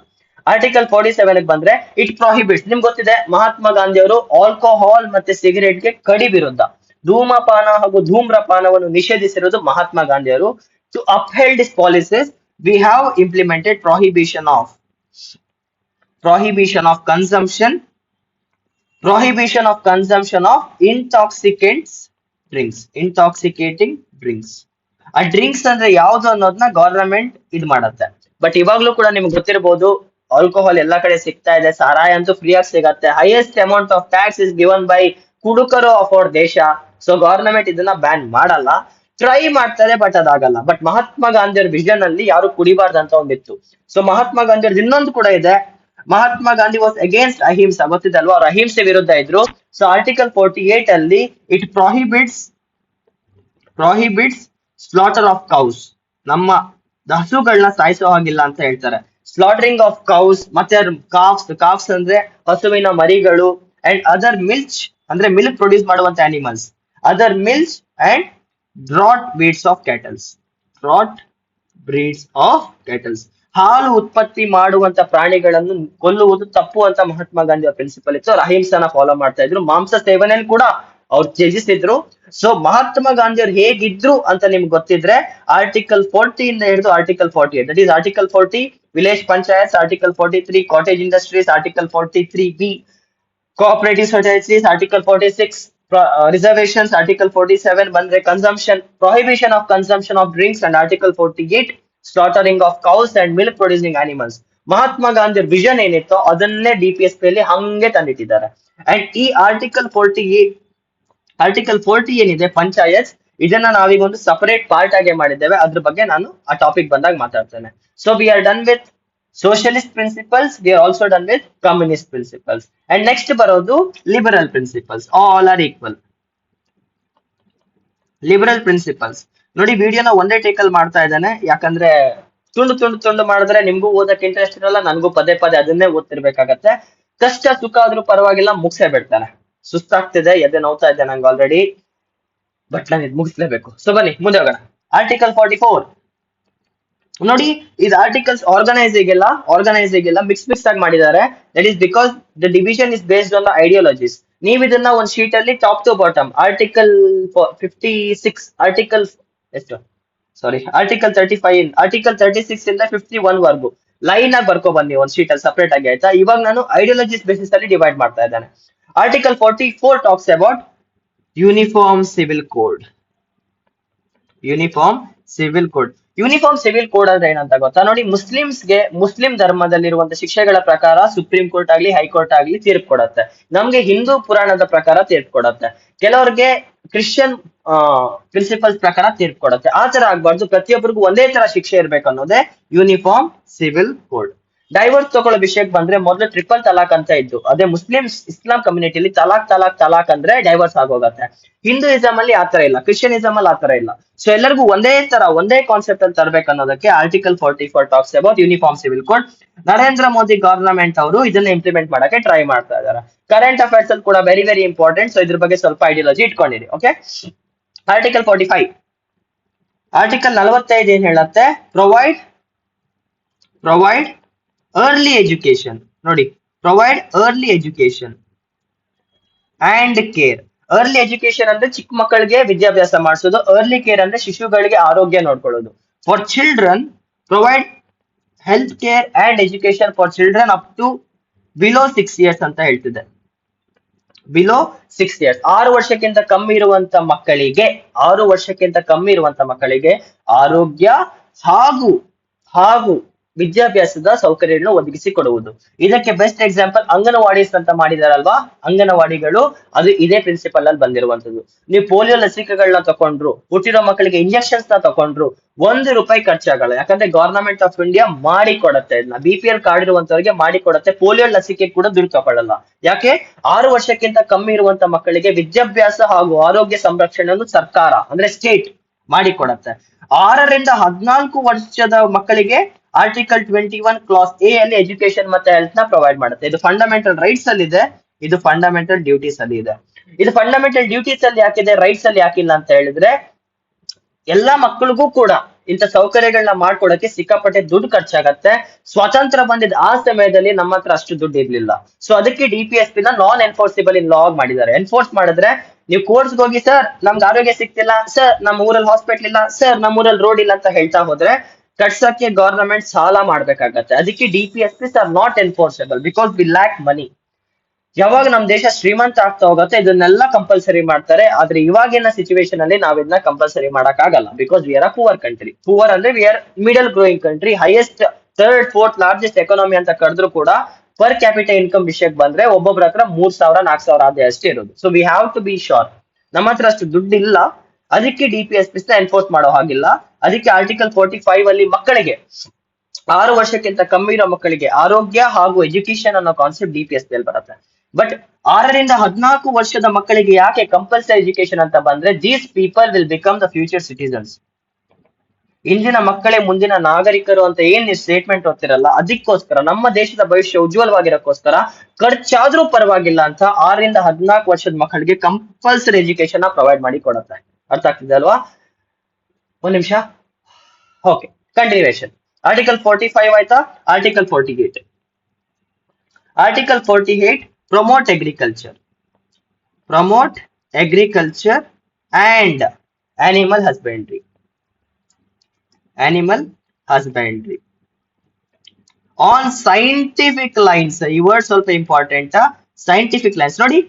Article 47 ಬಂದ್ರೆ ಇಟ್ ಪ್ರೊಹಿಬಿಟ್ಸ್, ನಿಮ್ಗೆ ಗೊತ್ತಿದೆ ಮಹಾತ್ಮ ಗಾಂಧಿ ಅವರು ಆಲ್ಕೋಹಾಲ್ ಮತ್ತೆ ಸಿಗರೇಟ್ ಗೆ ಕಡಿ ವಿರುದ್ಧ, ಧೂಮಪಾನ ಹಾಗೂ ಧೂಮ್ರಪಾನವನ್ನು ನಿಷೇಧಿಸಿರೋದು ಮಹಾತ್ಮ ಗಾಂಧಿ ಅವರು. To upheld this policies we have implemented prohibition of consumption of intoxicating drinks. ಆ ಡ್ರಿಂಕ್ಸ್ ಅಂದ್ರೆ ಯಾವ್ದು ಅನ್ನೋದನ್ನ ಗವರ್ನಮೆಂಟ್ ಇದ್ ಮಾಡತ್ತೆ. ಬಟ್ ಇವಾಗ್ಲೂ ಕೂಡ ನಿಮ್ಗೆ ಗೊತ್ತಿರಬಹುದು, ಆಲ್ಕೋಹಾಲ್ ಎಲ್ಲಾ ಕಡೆ ಸಿಗ್ತಾ ಇದೆ, ಸಾರಾಯ ಅಂತೂ ಫ್ರೀ ಆಗಿ ಸಿಗತ್ತೆ. Highest amount of tax is given by ಕುಡುಕರು ಆಫ್ ಅವರ್ ದೇಶ. ಸೊ ಗವರ್ನಮೆಂಟ್ ಇದನ್ನ ಬ್ಯಾನ್ ಮಾಡಲ್ಲ, ಟ್ರೈ ಮಾಡ್ತಾರೆ ಬಟ್ ಅದಾಗಲ್ಲ. ಬಟ್ ಮಹಾತ್ಮ ಗಾಂಧಿ ಅವ್ರ ವಿಷನ್ ಅಲ್ಲಿ ಯಾರು ಕುಡಿಬಾರ್ದಂತ ಒಂದಿತ್ತು. ಸೊ ಮಹಾತ್ಮ ಗಾಂಧಿ ಅವ್ರದ್ದು ಇನ್ನೊಂದು ಕೂಡ ಇದೆ, ಮಹಾತ್ಮ ಗಾಂಧಿ ವಾಸ್ ಅಗೇನ್ಸ್ಟ್ ಅಹಿಂಸಾ, ಗೊತ್ತಿದೆ ಅಲ್ವಾ, ಅವ್ರ ಅಹಿಂಸೆ ವಿರುದ್ಧ ಇದ್ರು. ಸೊ Article 48 ಅಲ್ಲಿ ಇಟ್ ಪ್ರೊಹಿಬಿಟ್ಸ್ ಸ್ಲಾಟರ್ ಆಫ್ ಕೌಸ್, ನಮ್ಮ ಹಸುಗಳನ್ನ ಸಾಯಿಸೋ ಹಾಗಿಲ್ಲ ಅಂತ ಹೇಳ್ತಾರೆ. ಸ್ಲಾಟರಿಂಗ್ ಆಫ್ ಕೌಸ್ ಮತ್ತೆ ಕಾಫ್ಸ್ ಅಂದ್ರೆ ಹಸುವಿನ ಮರಿಗಳು, ಅಂಡ್ ಅದರ್ ಮಿಲ್ಚ್ ಅಂದ್ರೆ ಮಿಲ್ಕ್ ಪ್ರೊಡ್ಯೂಸ್ ಮಾಡುವಂತ animals, other milch and broad breeds of cattles, ಹಾಲು ಉತ್ಪತ್ತಿ ಮಾಡುವಂತ ಪ್ರಾಣಿಗಳನ್ನು ಕೊಲ್ಲುವುದು ತಪ್ಪು ಅಂತ ಮಹಾತ್ಮ ಗಾಂಧಿ ಅವರ ಪ್ರಿನ್ಸಿಪಲ್ ಇತ್ತು. ಅವ್ರು ಅಹಿಂಸನ ಫಾಲೋ ಮಾಡ್ತಾ ಇದ್ರು, ಮಾಂಸ ಸೇವನೆಯನ್ನು ಕೂಡ ಅವ್ರು ತ್ಯಜಿಸಿದ್ರು. ಸೊ ಮಹಾತ್ಮ ಗಾಂಧಿ ಅವ್ರು ಹೇಗಿದ್ರು ಅಂತ ನಿಮ್ಗೆ ಗೊತ್ತಿದ್ರೆ Article 40 ಇಂದ ಹಿಡಿದು Article 48, that is Article 40 village panchayat, Article 43 cottage industries, Article 43B cooperative societies, Article 46 reservations, Article 47 ಬಂದ್ರೆ prohibition of consumption of drinks, and Article 48 slaughtering of cows and milk producing animals. Mahatma Gandhi vision ಏನಿತ್ತೋ ಅದನ್ನೇ DPSP ಅಲ್ಲಿ ಹಂಗೆ ತಂದಿಟ್ಟಿದ್ದಾರೆ. And ಈ Article 40 ಏನಿದೆ ಪಂಚಾಯತ್, ಇದನ್ನ ನಾವೀಗ ಒಂದು ಸಪರೇಟ್ ಪಾರ್ಟ್ ಆಗಿ ಮಾಡಿದ್ದೇವೆ. ಅದ್ರ ಬಗ್ಗೆ ನಾನು ಆ ಟಾಪಿಕ್ ಬಂದಾಗ ಮಾತಾಡ್ತೇನೆ. So we are done with socialist principles, we are also done with communist principles, and next ಬರೋದು liberal principles. All are equal. liberal principles ನೋಡಿ, ವಿಡಿಯೋನ ಒಂದೇ ಟೇಕಲ್ ಮಾಡ್ತಾ ಇದ್ದಾನೆ, ಯಾಕಂದ್ರೆ ತುಂಡು ಮಾಡಿದ್ರೆ ನಿಮ್ಗೂ ಓದಕ್ಕೆ ಇಂಟ್ರೆಸ್ಟ್ ಇರಲ್ಲ, ನನಗೂ ಪದೇ ಅದನ್ನೇ ಓದ್ತಿರ್ಬೇಕಾಗತ್ತೆ. ಕಷ್ಟ ಸುಖ ಆದ್ರೂ ಪರವಾಗಿಲ್ಲ ಮುಗಿಸೇ ಬಿಡ್ತಾನೆ. ಸುಸ್ತಾಗ್ತಿದೆ, ಎದೆ ನೋವ್ತಾ ಇದೆ ನಂಗೆ ಆಲ್ರೆಡಿ, ಬಟ್ ನಾನು ಇದು ಮುಗಿಸ್ಲೇಬೇಕು. ಸೊ ಬನ್ನಿ ಮುಂದೆ ಹೋಗೋಣ. Article 44 ನೋಡಿ, ಇದು ಆರ್ಟಿಕಲ್ಸ್ ಆರ್ಗನೈಸಿಗೆಲ್ಲ ಮಿಕ್ಸ್ ಆಗಿ ಮಾಡಿದ್ದಾರೆ. That is because the division is based on the ideologies. ನೀವು ಇದನ್ನ ಒಂದು ಶೀಟ್ ಅಲ್ಲಿ top to bottom Article 56 Article 35 Article 36 ಇಂದ 51 ವರ್ಗು ಲೈನ್ ಆಗಿ ಬರ್ಕೊ ಬನ್ನಿ ಒಂದು ಶೀಟ್ ಅಲ್ಲಿ ಸಪರೇಟ್ ಆಗಿ, ಆಯ್ತಾ. ಇವಾಗ ನಾನು ಐಡಿಯಾಲಜೀಸ್ ಬೇಸಿಸ್ ಅಲ್ಲಿ ಡಿವೈಡ್ ಮಾಡ್ತಾ ಇದ್ದೇನೆ. Article 44 talks about uniform civil code. Uniform civil code ಅಂದ್ರೆ ಏನಂತ ಗೊತ್ತಾ? ನೋಡಿ, ಮುಸ್ಲಿಂ ಧರ್ಮದಲ್ಲಿರುವಂತ ಶಿಕ್ಷೆಗಳ ಪ್ರಕಾರ ಸುಪ್ರೀಂ ಕೋರ್ಟ್ ಆಗ್ಲಿ ಹೈಕೋರ್ಟ್ ಆಗ್ಲಿ ತೀರ್ಪು ಕೊಡತ್ತೆ. ನಮ್ಗೆ ಹಿಂದೂ ಪುರಾಣದ ಪ್ರಕಾರ ತೀರ್ಪು ಕೊಡತ್ತೆ. ಕೆಲವ್ರಿಗೆ ಕ್ರಿಶ್ಚಿಯನ್ ಪ್ರಿನ್ಸಿಪಲ್ಸ್ ಪ್ರಕಾರ ತೀರ್ಪು ಕೊಡತ್ತೆ. ಆ ತರ ಆಗ್ಬಾರ್ದು, ಪ್ರತಿಯೊಬ್ಬರಿಗೂ ಒಂದೇ ತರ ಶಿಕ್ಷೆ ಇರ್ಬೇಕು ಅನ್ನೋದೇ ಯೂನಿಫಾರ್ಮ್ ಸಿವಿಲ್ ಕೋಡ್. ಡೈವರ್ಸ್ ತಗೊಳ್ಳೋ ವಿಷಯಕ್ಕೆ ಬಂದ್ರೆ ಮೊದಲು ಟ್ರಿಪಲ್ ತಲಾಕ್ ಅಂತ ಇದ್ದು, ಅದೇ ಇಸ್ಲಾಂ ಕಮ್ಯುನಿಟಿಲಿ ತಲಾಕ್ ಅಂದ್ರೆ ಡೈವರ್ಸ್ ಆಗೋಗತ್ತೆ. ಹಿಂದೂಯಿಸಂ ಅಲ್ಲಿ ಆತರ ಇಲ್ಲ, ಕ್ರಿಶ್ಚಿಯನಿಸಂ ಅಲ್ಲಿ ಆತರ ಇಲ್ಲ. ಸೊ ಎಲ್ಲರಿಗೂ ಒಂದೇ ಕಾನ್ಸೆಪ್ಟ್ ಅಲ್ಲಿ ತರಬೇಕು ಅನ್ನೋದಕ್ಕೆ Article 44 talks about uniform civil code. Narendra Modi government ಅವರು ಇದನ್ನ ಇಂಪ್ಲಿಮೆಂಟ್ ಮಾಡಕ್ಕೆ ಟ್ರೈ ಮಾಡ್ತಾ ಇದ್ದಾರೆ. ಕರೆಂಟ್ ಅಫೇರ್ಸ್ ಅಲ್ಲಿ ಕೂಡ ವೆರಿ ಇಂಪಾರ್ಟೆಂಟ್. ಸೊ ಇದ್ರ ಬಗ್ಗೆ ಸ್ವಲ್ಪ ಐಡಿಯಾಲಜಿ ಇಟ್ಕೊಂಡಿರಿ. ಓಕೆ, Article 45 Article 45 ಏನ್ ಹೇಳುತ್ತೆ? Provide provide early education. ನೋಡಿ, provide early education and care. early education ಅಂದ್ರೆ ಚಿಕ್ಕ ಮಕ್ಕಳಿಗೆ ವಿದ್ಯಾಭ್ಯಾಸ ಮಾಡಿಸೋದು, early care ಅಂದ್ರೆ ಶಿಶುಗಳಿಗೆ ಆರೋಗ್ಯ ನೋಡ್ಕೊಳ್ಳೋದು. For children provide health care and education for children up to below 6 years ಅಂತ ಹೇಳ್ತಿದೆ. ಬಿಲೋ 6 years, 6 ವರ್ಷಕ್ಕಿಂತ ಕಮ್ಮಿ ಇರುವಂತ ಮಕ್ಕಳಿಗೆ, 6 ವರ್ಷಕ್ಕಿಂತ ಕಮ್ಮಿ ಇರುವಂತ ಮಕ್ಕಳಿಗೆ ಆರೋಗ್ಯ ಹಾಗೂ ಹಾಗೂ ವಿದ್ಯಾಭ್ಯಾಸದ ಸೌಕರ್ಯಗಳನ್ನು ಒದಗಿಸಿ ಕೊಡುವುದು. ಇದಕ್ಕೆ ಬೆಸ್ಟ್ ಎಕ್ಸಾಂಪಲ್ ಅಂಗನವಾಡೀಸ್ ಅಂತ ಮಾಡಿದಾರಲ್ವಾ, ಅಂಗನವಾಡಿಗಳು, ಅದು ಇದೇ ಪ್ರಿನ್ಸಿಪಲ್ ಅಲ್ಲಿ ಬಂದಿರುವಂತದ್ದು. ನೀವು ಪೋಲಿಯೋ ಲಸಿಕೆಗಳನ್ನ ತಕೊಂಡ್ರು, ಹುಟ್ಟಿರೋ ಮಕ್ಕಳಿಗೆ ಇಂಜೆಕ್ಷನ್ಸ್ ನ ತಕೊಂಡ್ರು, ₹1 ಖರ್ಚಾಗಲ್ಲ. ಯಾಕಂದ್ರೆ ಗವರ್ನಮೆಂಟ್ ಆಫ್ ಇಂಡಿಯಾ ಮಾಡಿ ಕೊಡತ್ತೆ, ಇದನ್ನ BPL ಕಾರ್ಡ್ ಇರುವಂತವರಿಗೆ ಮಾಡಿ ಕೊಡತ್ತೆ. ಪೋಲಿಯೋ ಲಸಿಕೆ ಕೂಡ ದುಡ್ಡು ತಗೊಳ್ಳಲ್ಲ. ಯಾಕೆ? 6 ವರ್ಷಕ್ಕಿಂತ ಕಮ್ಮಿ ಇರುವಂತ ಮಕ್ಕಳಿಗೆ ವಿದ್ಯಾಭ್ಯಾಸ ಹಾಗೂ ಆರೋಗ್ಯ ಸಂರಕ್ಷಣೆಯನ್ನು ಸರ್ಕಾರ ಅಂದ್ರೆ ಸ್ಟೇಟ್ ಮಾಡಿ ಕೊಡತ್ತೆ. 6ರಿಂದ 14 ವರ್ಷದ ಮಕ್ಕಳಿಗೆ ಆರ್ಟಿಕಲ್ 21 ಕ್ಲಾಸ್ ಎ ಅಲ್ಲಿ ಎಜುಕೇಶನ್ ಮತ್ತೆ ಹೆಲ್ತ್ ನ ಪ್ರೊವೈಡ್ ಮಾಡುತ್ತೆ. ಇದು ಫಂಡಮೆಂಟಲ್ ರೈಟ್ಸ್ ಅಲ್ಲಿ ಇದೆ, ಇದು ಫಂಡಮೆಂಟಲ್ ಡ್ಯೂಟೀಸ್ ಅಲ್ಲಿ ಇದೆ. ಇದು ಫಂಡಮೆಂಟಲ್ ಡ್ಯೂಟೀಸ್ ಅಲ್ಲಿ ಯಾಕಿದೆ, ರೈಟ್ಸ್ ಅಲ್ಲಿ ಯಾಕಿಲ್ಲ ಅಂತ ಹೇಳಿದ್ರೆ, ಎಲ್ಲಾ ಮಕ್ಕಳಿಗೂ ಕೂಡ ಇಂಥ ಸೌಕರ್ಯಗಳನ್ನ ಮಾಡ್ಕೊಡಕ್ಕೆ ಸಿಕ್ಕಾಪಟ್ಟೆ ದುಡ್ಡು ಖರ್ಚಾಗತ್ತೆ. ಸ್ವಾತಂತ್ರ್ಯ ಬಂದಿದ್ದ ಆ ಸಮಯದಲ್ಲಿ ನಮ್ಮ ಹತ್ರ ಅಷ್ಟು ದುಡ್ಡು ಇರ್ಲಿಲ್ಲ. ಸೊ ಅದಕ್ಕೆ DPSP ನ ನಾನ್ ಎನ್ಫೋರ್ಸಿಬಲ್ ಇನ್ ಲಾ ಮಾಡಿದ್ದಾರೆ. ಎನ್ಫೋರ್ಸ್ ಮಾಡಿದ್ರೆ, ನೀವು ಕೋರ್ಟ್ಸ್ ಹೋಗಿ ಸರ್ ನಮ್ಗೆ ಆರೋಗ್ಯ ಸಿಗ್ತಿಲ್ಲ, ಸರ್ ನಮ್ಮ ಊರಲ್ಲಿ ಹಾಸ್ಪಿಟಲ್ ಇಲ್ಲ, ಸರ್ ನಮ್ಮ ಊರಲ್ಲಿ ರೋಡ್ ಇಲ್ಲ ಅಂತ ಹೇಳ್ತಾ ಹೋದ್ರೆ ಕಟ್ಸಕ್ಕೆ ಗವರ್ನಮೆಂಟ್ ಸಾಲ ಮಾಡ್ಬೇಕಾಗತ್ತೆ. ಅದಕ್ಕೆ DPSPs are not enforceable because we lack money. ಯಾವಾಗ ನಮ್ ದೇಶ ಶ್ರೀಮಂತ ಆಗ್ತಾ ಹೋಗುತ್ತೆ ಇದನ್ನೆಲ್ಲ ಕಂಪಲ್ಸರಿ ಮಾಡ್ತಾರೆ. ಆದ್ರೆ ಇವಾಗಿನ ಸಿಚುವೇಶನ್ ಅಲ್ಲಿ ನಾವ್ ಇದನ್ನ ಕಂಪಲ್ಸರಿ ಮಾಡಕ್ ಆಗಲ್ಲ, because we are a poor country. Poor ಅಂದ್ರೆ we are middle growing country. Highest 3rd 4th largest economy ಅಂತ ಕರೆದ್ರು ಕೂಡ ಪರ್ ಕ್ಯಾಪಿಟಲ್ ಇನ್ಕಮ್ ವಿಷಯಕ್ಕೆ ಬಂದ್ರೆ ಒಬ್ಬೊಬ್ರ ಹತ್ರ 3,000 4,000 ಆದ್ರೆ ಅಷ್ಟೇ ಇರೋದು. So we have to be sure, ನಮ್ಮ ಹತ್ರ ಅಷ್ಟು ದುಡ್ಡು ಇಲ್ಲ. ಅದಕ್ಕೆ DPSPs ನ ಎನ್ಫೋರ್ಸ್ ಮಾಡೋ ಹಾಗಿಲ್ಲ. ಅದಕ್ಕೆ ಆರ್ಟಿಕಲ್ 45 ಅಲ್ಲಿ ಮಕ್ಕಳಿಗೆ 6 ವರ್ಷಕ್ಕಿಂತ ಕಮ್ಮಿ ಇರೋ ಮಕ್ಕಳಿಗೆ ಆರೋಗ್ಯ ಹಾಗೂ ಎಜುಕೇಶನ್ ಅನ್ನೋ ಕಾನ್ಸೆಪ್ಟ್ DPSP ಅಲ್ಲಿ ಬರುತ್ತೆ. ಬಟ್ 6ರಿಂದ 14 ವರ್ಷದ ಮಕ್ಕಳಿಗೆ ಯಾಕೆ ಕಂಪಲ್ಸರಿ ಎಜುಕೇಶನ್ ಅಂತ ಬಂದ್ರೆ, these people will become the future citizens. ಇಂದಿನ ಮಕ್ಕಳೇ ಮುಂದಿನ ನಾಗರಿಕರು ಅಂತ ಏನ್ ನೀವು ಸ್ಟೇಟ್ಮೆಂಟ್ ಓದ್ತಿರಲ್ಲ, ಅದಕ್ಕೋಸ್ಕರ ನಮ್ಮ ದೇಶದ ಭವಿಷ್ಯ ಉಜ್ವಲವಾಗಿರೋಕ್ಕೋಸ್ಕರ ಖರ್ಚಾದ್ರೂ ಪರವಾಗಿಲ್ಲ ಅಂತ 6ರಿಂದ 14 ವರ್ಷದ ಮಕ್ಕಳಿಗೆ ಕಂಪಲ್ಸರಿ ಎಜುಕೇಶನ್ ಪ್ರೊವೈಡ್ ಮಾಡಿ ಕೊಡುತ್ತೆ. ಅರ್ಥ ಆಗ್ತಿದೆ ಅಲ್ವಾ? ಒಂದ್ ನಿಮಿಷ. Okay, continuation. ಆರ್ಟಿಕಲ್ 45 ಆಯ್ತಾ? Article 48. Article 48 promote agriculture, promote agriculture and animal husbandry, animal husbandry on scientific lines. ಈ ವರ್ಡ್ ಸ್ವಲ್ಪ ಇಂಪಾರ್ಟೆಂಟ್. ಸೈಂಟಿಫಿಕ್ ಲೈನ್ಸ್ ನೋಡಿ,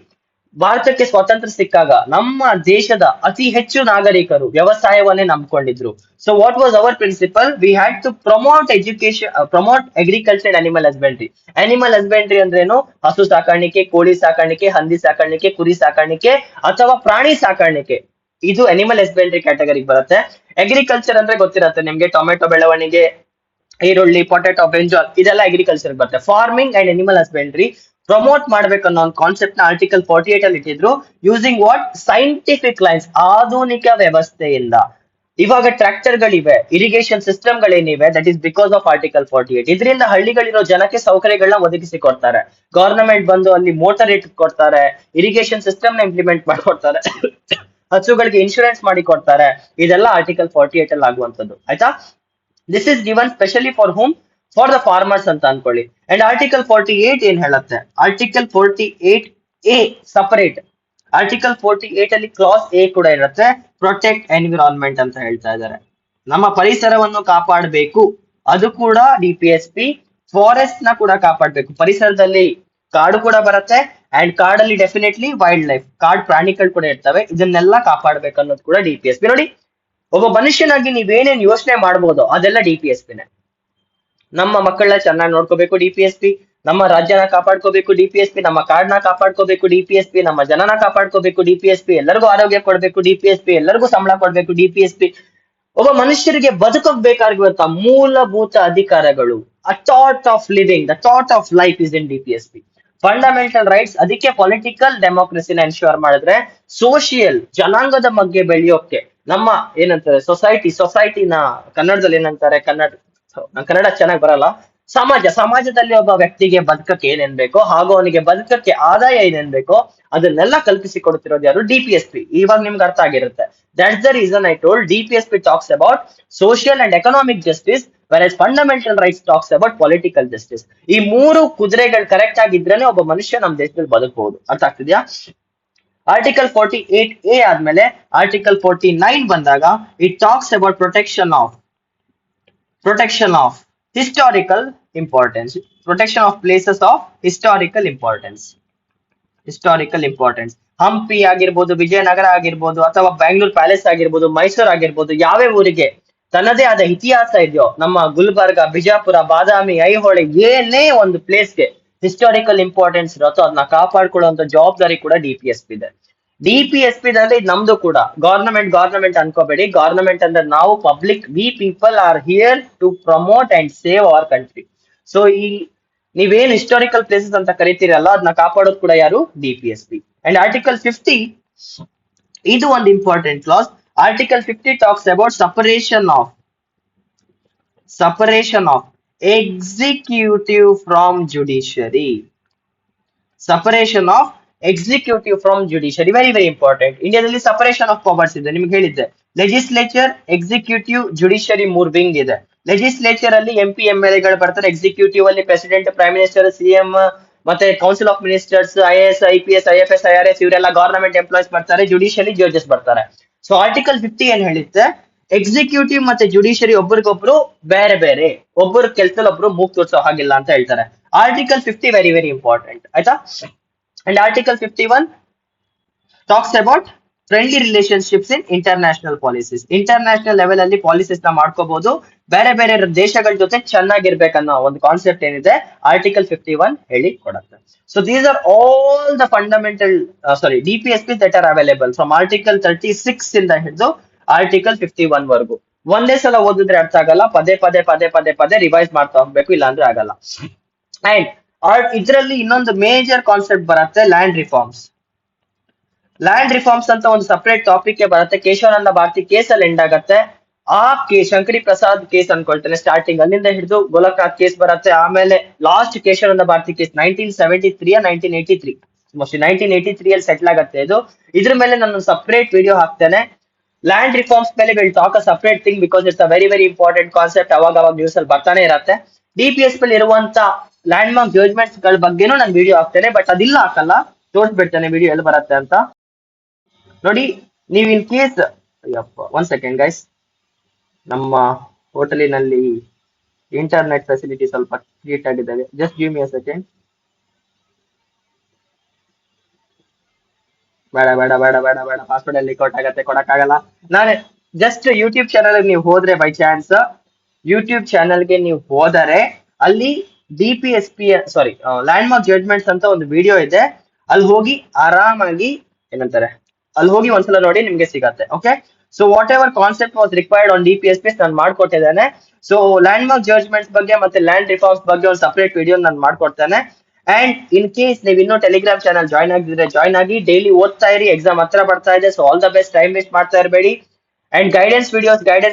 ಭಾರತಕ್ಕೆ ಸ್ವಾತಂತ್ರ್ಯ ಸಿಕ್ಕಾಗ ನಮ್ಮ ದೇಶದ ಅತಿ ಹೆಚ್ಚು ನಾಗರಿಕರು ವ್ಯವಸಾಯವನ್ನೇ ನಂಬ್ಕೊಂಡಿದ್ರು. So what was our principal? We had to promote education, promote agriculture and animal husbandry. Animal husbandry ಅಂದ್ರೇನು? ಹಸು ಸಾಕಾಣಿಕೆ, ಕೋಳಿ ಸಾಕಾಣಿಕೆ, ಹಂದಿ ಸಾಕಾಣಿಕೆ, ಕುರಿ ಸಾಕಾಣಿಕೆ ಅಥವಾ ಪ್ರಾಣಿ ಸಾಕಾಣಿಕೆ, ಇದು ಅನಿಮಲ್ ಹಸ್ಬೆಂಡ್ರಿ ಕ್ಯಾಟಗರಿಗೆ ಬರುತ್ತೆ. ಅಗ್ರಿಕಲ್ಚರ್ ಅಂದ್ರೆ ಗೊತ್ತಿರತ್ತೆ ನಿಮ್ಗೆ, ಟೊಮೆಟೊ ಬೆಳವಣಿಗೆ, ಈರುಳ್ಳಿ, ಪೊಟೆಟೊ, ಬ್ರಿಂಜಾಲ್, ಇದೆಲ್ಲ ಅಗ್ರಿಕಲ್ಚರ್ ಬರುತ್ತೆ. Farming and animal husbandry promote ಮಾಡ್ಬೇಕು ಅನ್ನೋ ಒಂದು ಕಾನ್ಸೆಪ್ಟ್ ನ ಆರ್ಟಿಕಲ್ 48 ಅಲ್ಲಿ ಇಟ್ಟಿದ್ರು. Using what? ಸೈಂಟಿಫಿಕ್ ಲೈನ್ಸ್, ಆಧುನಿಕ ವ್ಯವಸ್ಥೆಯಿಂದ. ಇವಾಗ ಟ್ರ್ಯಾಕ್ಟರ್ ಗಳಿವೆ, ಇರಿಗೇಷನ್ ಸಿಸ್ಟಮ್ ಗಳೇನಿವೆ, that is because of article 48. ಇದರಿಂದ ಹಳ್ಳಿಗಳಿರೋ ಜನಕ್ಕೆ ಸೌಕರ್ಯಗಳನ್ನ ಒದಗಿಸಿ ಕೊಡ್ತಾರೆ. ಗವರ್ನಮೆಂಟ್ ಬಂದು ಅಲ್ಲಿ ಮೋಟರ್ ಇಟ್ ಕೊಡ್ತಾರೆ, ಇರಿಗೇಷನ್ ಸಿಸ್ಟಮ್ ನ ಇಂಪ್ಲಿಮೆಂಟ್ ಮಾಡ್ಕೊಡ್ತಾರೆ, ಹಸುಗಳಿಗೆ ಇನ್ಶೂರೆನ್ಸ್ ಮಾಡಿ ಕೊಡ್ತಾರೆ. ಇದೆಲ್ಲ ಆರ್ಟಿಕಲ್ 48 ಅಲ್ಲಿ ಆಗುವಂತದ್ದು. ಆಯ್ತಾ? This is given specially for home, for the farmers ಅಂತ ಅನ್ಕೊಳ್ಳಿ. ಅಂಡ್ ಆರ್ಟಿಕಲ್ 48 ಏನ್ ಹೇಳುತ್ತೆ? Article 48A separate. ಆರ್ಟಿಕಲ್ 48 ಅಲ್ಲಿ ಕ್ಲಾಸ್ ಎ ಕೂಡ ಇರುತ್ತೆ, ಪ್ರೊಟೆಕ್ಟ್ ಎನ್ವಿರಾನ್ಮೆಂಟ್ ಅಂತ ಹೇಳ್ತಾ ಇದ್ದಾರೆ. ನಮ್ಮ ಪರಿಸರವನ್ನು ಕಾಪಾಡಬೇಕು, ಅದು ಕೂಡ DPSP. ಫಾರೆಸ್ಟ್ ನ ಕೂಡ ಕಾಪಾಡಬೇಕು. ಪರಿಸರದಲ್ಲಿ ಕಾಡು ಕೂಡ ಬರುತ್ತೆ, ಅಂಡ್ ಕಾಡಲ್ಲಿ ಡೆಫಿನೆಟ್ಲಿ ವೈಲ್ಡ್ ಲೈಫ್, ಕಾಡ್ ಪ್ರಾಣಿಗಳು ಕೂಡ ಇರ್ತವೆ. ಇದನ್ನೆಲ್ಲ ಕಾಪಾಡಬೇಕು ಅನ್ನೋದು ಕೂಡ DPSP. ನೋಡಿ, ಒಬ್ಬ ಮನುಷ್ಯನಾಗಿ ನೀವೇನೇನ್ ಯೋಚನೆ ಮಾಡ್ಬೋದು ಅದೆಲ್ಲ DPSPನೇ. ನಮ್ಮ ಮಕ್ಕಳನ್ನ ಚೆನ್ನಾಗಿ ನೋಡ್ಕೋಬೇಕು DPSP, ನಮ್ಮ ರಾಜ್ಯನ ಕಾಪಾಡ್ಕೋಬೇಕು DPSP, ನಮ್ಮ ಕಾಡ್ನ ಕಾಪಾಡ್ಕೋಬೇಕು DPSP, ನಮ್ಮ ಜನನ ಕಾಪಾಡ್ಕೋಬೇಕು DPSP, ಎಲ್ಲರಿಗೂ ಆರೋಗ್ಯ ಕೊಡ್ಬೇಕು DPSP, ಎಲ್ಲರಿಗೂ ಸಂಬಳ ಕೊಡ್ಬೇಕು DPSP. ಒಬ್ಬ ಮನುಷ್ಯರಿಗೆ ಬದುಕಕ್ ಬೇಕಾಗಿರುವಂತ ಮೂಲಭೂತ ಅಧಿಕಾರಗಳು, a thought of living, the thought of life is in DPSP. Fundamental rights. ಅದಕ್ಕೆ ಪೊಲಿಟಿಕಲ್ ಡೆಮೋಕ್ರಸಿನ ಎನ್ಶ್ಯೂರ್ ಮಾಡಿದ್ರೆ ಸೋಷಿಯಲ್, ಜನಾಂಗದ ಬಗ್ಗೆ ಬೆಳೆಯೋಕೆ, ನಮ್ಮ ಏನಂತಾರೆ ಸೊಸೈಟಿನ ಕನ್ನಡದಲ್ಲಿ ಏನಂತಾರೆ, ಕನ್ನಡ ಚೆನ್ನಾಗಿ ಬರಲ್ಲ, ಸಮಾಜದಲ್ಲಿ ಒಬ್ಬ ವ್ಯಕ್ತಿಗೆ ಬದುಕಕ್ಕೆ ಏನೇನ್ ಬೇಕೋ ಹಾಗೂ ಅವನಿಗೆ ಬದುಕಕ್ಕೆ ಆದಾಯ ಏನೇನ್ ಬೇಕೋ ಅದನ್ನೆಲ್ಲ ಕಲ್ಪಿಸಿ ಕೊಡ್ತಿರೋದು ಯಾರು? DPSP. ಇವಾಗ ನಿಮ್ಗೆ ಅರ್ಥ ಆಗಿರುತ್ತೆ. That's the reason I told DPSP talks about social and economic justice, whereas fundamental rights talks about political justice. ಈ ಮೂರು ಕುದುರೆಗಳು ಕರೆಕ್ಟ್ ಆಗಿದ್ರೇನೆ ಒಬ್ಬ ಮನುಷ್ಯ ನಮ್ಮ ದೇಶದಲ್ಲಿ ಬದುಕಬಹುದು. ಅರ್ಥ ಆಗ್ತಿದ್ಯಾ? ಆರ್ಟಿಕಲ್ 48A ಆದ್ಮೇಲೆ ಆರ್ಟಿಕಲ್ 49 ಬಂದಾಗ it talks about protection of historical importance, protection of places of historical importance. Hampi ಆಗಿರ್ಬೋದು, ವಿಜಯನಗರ ಆಗಿರ್ಬೋದು, ಅಥವಾ ಬ್ಯಾಂಗ್ಳೂರ್ ಪ್ಯಾಲೇಸ್ ಆಗಿರ್ಬೋದು, ಮೈಸೂರು ಆಗಿರ್ಬೋದು, ಯಾವ್ಯಾವ ಊರಿಗೆ ತನ್ನದೇ ಆದ ಇತಿಹಾಸ ಇದೆಯೋ, ನಮ್ಮ ಗುಲ್ಬರ್ಗ, ಬಿಜಾಪುರ, ಬಾದಾಮಿ, ಐಹೊಳೆ, ಏನೇ ಒಂದು ಪ್ಲೇಸ್ಗೆ ಹಿಸ್ಟಾರಿಕಲ್ ಇಂಪಾರ್ಟೆನ್ಸ್ ಇರುತ್ತೋ ಅದನ್ನ ಕಾಪಾಡ್ಕೊಳ್ಳುವಂತ ಜವಾಬ್ದಾರಿ ಕೂಡ DPSP ಇದೆ. DPSP ದಲ್ಲಿ ನಮ್ದು ಕೂಡ ಗವರ್ನಮೆಂಟ್ ಅನ್ಕೋಬೇಡಿ. ಗವರ್ನಮೆಂಟ್ ಅಂದ್ರೆ ನಾವು public, we people are here to promote and save our country. So ಈ ನೀವೇನ್ ಹಿಸ್ಟಾರಿಕಲ್ ಪ್ಲೇಸಸ್ ಅಂತ ಕರಿತೀರಲ್ಲ ಅದನ್ನ ಕಾಪಾಡೋದು ಕೂಡ ಯಾರು? DPSP. ಅಂಡ್ ಆರ್ಟಿಕಲ್ 50 ಇದು ಒಂದು important class. Article 50 talks about separation of executive from judiciary. Separation of executive from judiciary, very very important. ಇಂಡಿಯಾದಲ್ಲಿ ಸಪರೇಷನ್ ಆಫ್ ಪವರ್ಸ್ ಇದೆ, ನಿಮ್ಗೆ ಹೇಳಿದ್ದೆ. ಲೆಜಿಸ್ಲೇಚರ್, ಎಕ್ಸಿಕ್ಯೂಟಿವ್, ಜುಡಿಷಿಯರಿ ಮೂರ್ ವಿಂಗ್ ಇದೆ. ಲೆಜಿಸ್ಲೇಚರ್ ಅಲ್ಲಿ MP MLA ಗಳು ಬರ್ತಾರೆ. ಎಕ್ಸಿಕ್ಯೂಟಿವ್ ಅಲ್ಲಿ ಪ್ರೆಸಿಡೆಂಟ್, ಪ್ರೈಮ್ ಮಿನಿಸ್ಟರ್, CM ಮತ್ತೆ council of ministers, IAS, IPS, IFS, IRS ಇವರೆಲ್ಲ ಗವರ್ನಮೆಂಟ್ ಎಂಪ್ಲಾಯ್ಸ್ ಬರ್ತಾರೆ. ಜುಡಿಷಿಯರಿ ಜಡ್ಜಸ್ ಬರ್ತಾರೆ. ಸೊ ಆರ್ಟಿಕಲ್ 50 ಏನ್ ಹೇಳಿತ್ತೆ? ಎಕ್ಸಿಕ್ಯೂಟಿವ್ ಮತ್ತೆ ಜುಡಿಷಿಯರಿ ಒಬ್ರಿಗೊಬ್ರು ಬೇರೆ ಬೇರೆ, ಒಬ್ಬರು ಕೆಲ್ಸದಲ್ಲಿ ಒಬ್ರು ಮೂಗ್ ತೋರ್ಸೋ ಹಾಗಿಲ್ಲ ಅಂತ ಹೇಳ್ತಾರೆ. ಆರ್ಟಿಕಲ್ 50 ವೆರಿ ವೆರಿ ಇಂಪಾರ್ಟೆಂಟ್, ಆಯ್ತಾ? And article 51 talks about friendly relationships in international policies. International level ಅಲ್ಲಿ ಪಾಲಿಸೀಸ್ ನ ಮಾಡ್ಕೋಬಹುದು, ಬೇರೆ ಬೇರೆ ದೇಶಗಳ ಜೊತೆ ಚೆನ್ನಾಗಿರ್ಬೇಕನ್ನೋ ಒಂದು ಕಾನ್ಸೆಪ್ಟ್ ಏನಿದೆ ಆರ್ಟಿಕಲ್ 51 ಹೇಳಿ ಕೊಡುತ್ತೆ. So these are all the fundamental DPSP that are available from article 36 ಇಂದ ಹಿಡಿದು ಆರ್ಟಿಕಲ್ 51 ವರ್ಗು. ಒಂದೇ ಸಲ ಓದಿದ್ರೆ ಅರ್ಥ ಆಗಲ್ಲ, ಪದೇ ರಿವೈಸ್ ಮಾಡ್ತಾ ಹೋಗ್ಬೇಕು, ಇಲ್ಲ ಅಂದ್ರೆ ಆಗಲ್ಲ. ಅಂಡ್ ಇದರಲ್ಲಿ ಇನ್ನೊಂದು ಮೇಜರ್ ಕಾನ್ಸೆಪ್ಟ್ ಬರುತ್ತೆ, ಲ್ಯಾಂಡ್ ರಿಫಾರ್ಮ್ಸ್ ಅಂತ ಒಂದು ಸಪರೇಟ್ ಟಾಪಿಕ್ ಬರುತ್ತೆ. ಕೇಶವಾನಂದ ಭಾರತಿ ಕೇಸ್ ಅಲ್ಲಿ ಎಂಡ್ ಆಗುತ್ತೆ. ಆ ಶಂಕರಿ ಪ್ರಸಾದ್ ಕೇಸ್ ಅನ್ಕೊಳ್ತೇನೆ ಸ್ಟಾರ್ಟಿಂಗ್, ಅಲ್ಲಿಂದ ಹಿಡಿದು ಗೋಲಕ್ನಾಥ್ ಕೇಸ್ ಬರುತ್ತೆ. ಆಮೇಲೆ last Kesavananda Bharati case 1973 1983 mostly 1983 ಅಲ್ಲಿ ಸೆಟ್ಲ್ ಆಗುತ್ತೆ ಇದು. ಇದ್ರ ಮೇಲೆ ನಾನು ಸಪರೇಟ್ ವಿಡಿಯೋ ಹಾಕ್ತೇನೆ. ಲ್ಯಾಂಡ್ ರಿಫಾರ್ಮ್ಸ್ ಮೇಲೆ will talk a separate thing because it's a very very important concept. ಅವಾಗ ನ್ಯೂಸ್ ಅಲ್ಲಿ ಬರ್ತಾನೆ ಇರತ್ತೆ. DPSP ಅಲ್ಲಿ ಇರುವಂತ ಲ್ಯಾಂಡ್ ಮಾರ್ಕ್ ಜಡ್ಜ್ಮೆಂಟ್ಸ್ ಗಳ ಬಗ್ಗೆನೂ ನಾನು ವಿಡಿಯೋ ಹಾಕ್ತೇನೆ, ಬಟ್ ಅದಿಲ್ಲ ಹಾಕಲ್ಲ, ತೋರಿಸ್ಬಿಡ್ತೇನೆ ವಿಡಿಯೋ ಎಲ್ಲಿ ಬರುತ್ತೆ ಅಂತ ನೋಡಿ. ನೀವು in case one second guys, ನಮ್ಮ ಹೋಟೆಲಿನಲ್ಲಿ ಇಂಟರ್ನೆಟ್ ಫೆಸಿಲಿಟಿ ಸ್ವಲ್ಪ ಕ್ರಿಯೇಟ್ ಆಗಿದ್ದಾವೆ. ಜಸ್ಟ್ ಗಿವ್ ಮಿ ಅ ಸೆಕೆಂಡ್. ಬೇಡ ಪಾಸ್ವರ್ಡ್ ಅಲ್ಲಿ ರಿಕಾರ್ಡ್ ಆಗತ್ತೆ, ಕೊಡಕ್ಕಾಗಲ್ಲ. ನಾನೇ ಜಸ್ಟ್ ಯೂಟ್ಯೂಬ್ ಚಾನಲ್ ನೀವು ಹೋದ್ರೆ, ಬೈ ಚಾನ್ಸ್ ಯೂಟ್ಯೂಬ್ ಚಾನಲ್ಗೆ ನೀವು ಹೋದರೆ ಅಲ್ಲಿ DPSP ಲ್ಯಾಂಡ್ ಮಾರ್ಕ್ ಜಡ್ಜ್ಮೆಂಟ್ಸ್ ಅಂತ ಒಂದು ವಿಡಿಯೋ ಇದೆ. ಅಲ್ಲಿ ಹೋಗಿ ಆರಾಮಾಗಿ ಏನಂತಾರೆ, ಅಲ್ಲಿ ಹೋಗಿ ಒಂದ್ಸಲ ನೋಡಿ, ನಿಮ್ಗೆ ಸಿಗತ್ತೆ. Okay, so what ever concept was required on DPSP ನಾನು ಮಾಡ್ಕೊಟ್ಟಿದ್ದೇನೆ. ಸೊ ಲ್ಯಾಂಡ್ ಮಾರ್ಕ್ ಜಡ್ಜ್ಮೆಂಟ್ಸ್ ಬಗ್ಗೆ ಮತ್ತೆ ಲ್ಯಾಂಡ್ ರಿಫಾರ್ಮ್ಸ್ ಬಗ್ಗೆ ಒಂದು ಸಪರೇಟ್ ವಿಡಿಯೋ ನಾನು ಮಾಡ್ಕೊಡ್ತೇನೆ. ಅಂಡ್ ಇನ್ ಕೇಸ್ ನೀವು ಇನ್ನೂ ಟೆಲಿಗ್ರಾಮ್ ಚಾನಲ್ ಜಾಯ್ನ್ ಆಗಿದ್ರೆ ಜಾಯ್ನ್ ಆಗಿ, ಡೈಲಿ ಓದ್ತಾ ಇರಿ, ಎಕ್ಸಾಮ್ ಹತ್ರ ಬರ್ತಾ ಇದೆ. So all the best, time waste ಮಾಡ್ತಾ ಇರಬೇಡಿ. ಅಂಡ್ ಗೈಡೆನ್ಸ್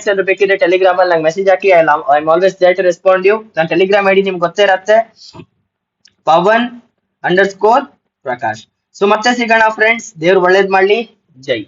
ಏನಾದ್ರು ಬೇಕಿದ್ರೆ ಟೆಲಿಗ್ರಾಮ್ ಅಲ್ಲಿ ನಂಗೆ ಮೆಸೇಜ್ ಹಾಕಿ. I am always there to respond you. ನನ್ನ ಟೆಲಿಗ್ರಾಮ್ ID ನಿಮ್ಗೆ ಗೊತ್ತೇ ಇರತ್ತೆ, Pawan_Prakash. ಸೊ ಮತ್ತೆ ಸಿಗೋಣ ಫ್ರೆಂಡ್ಸ್, ದೇವ್ರು ಒಳ್ಳೇದ್ ಮಾಡ್ಲಿ. ಜೈ.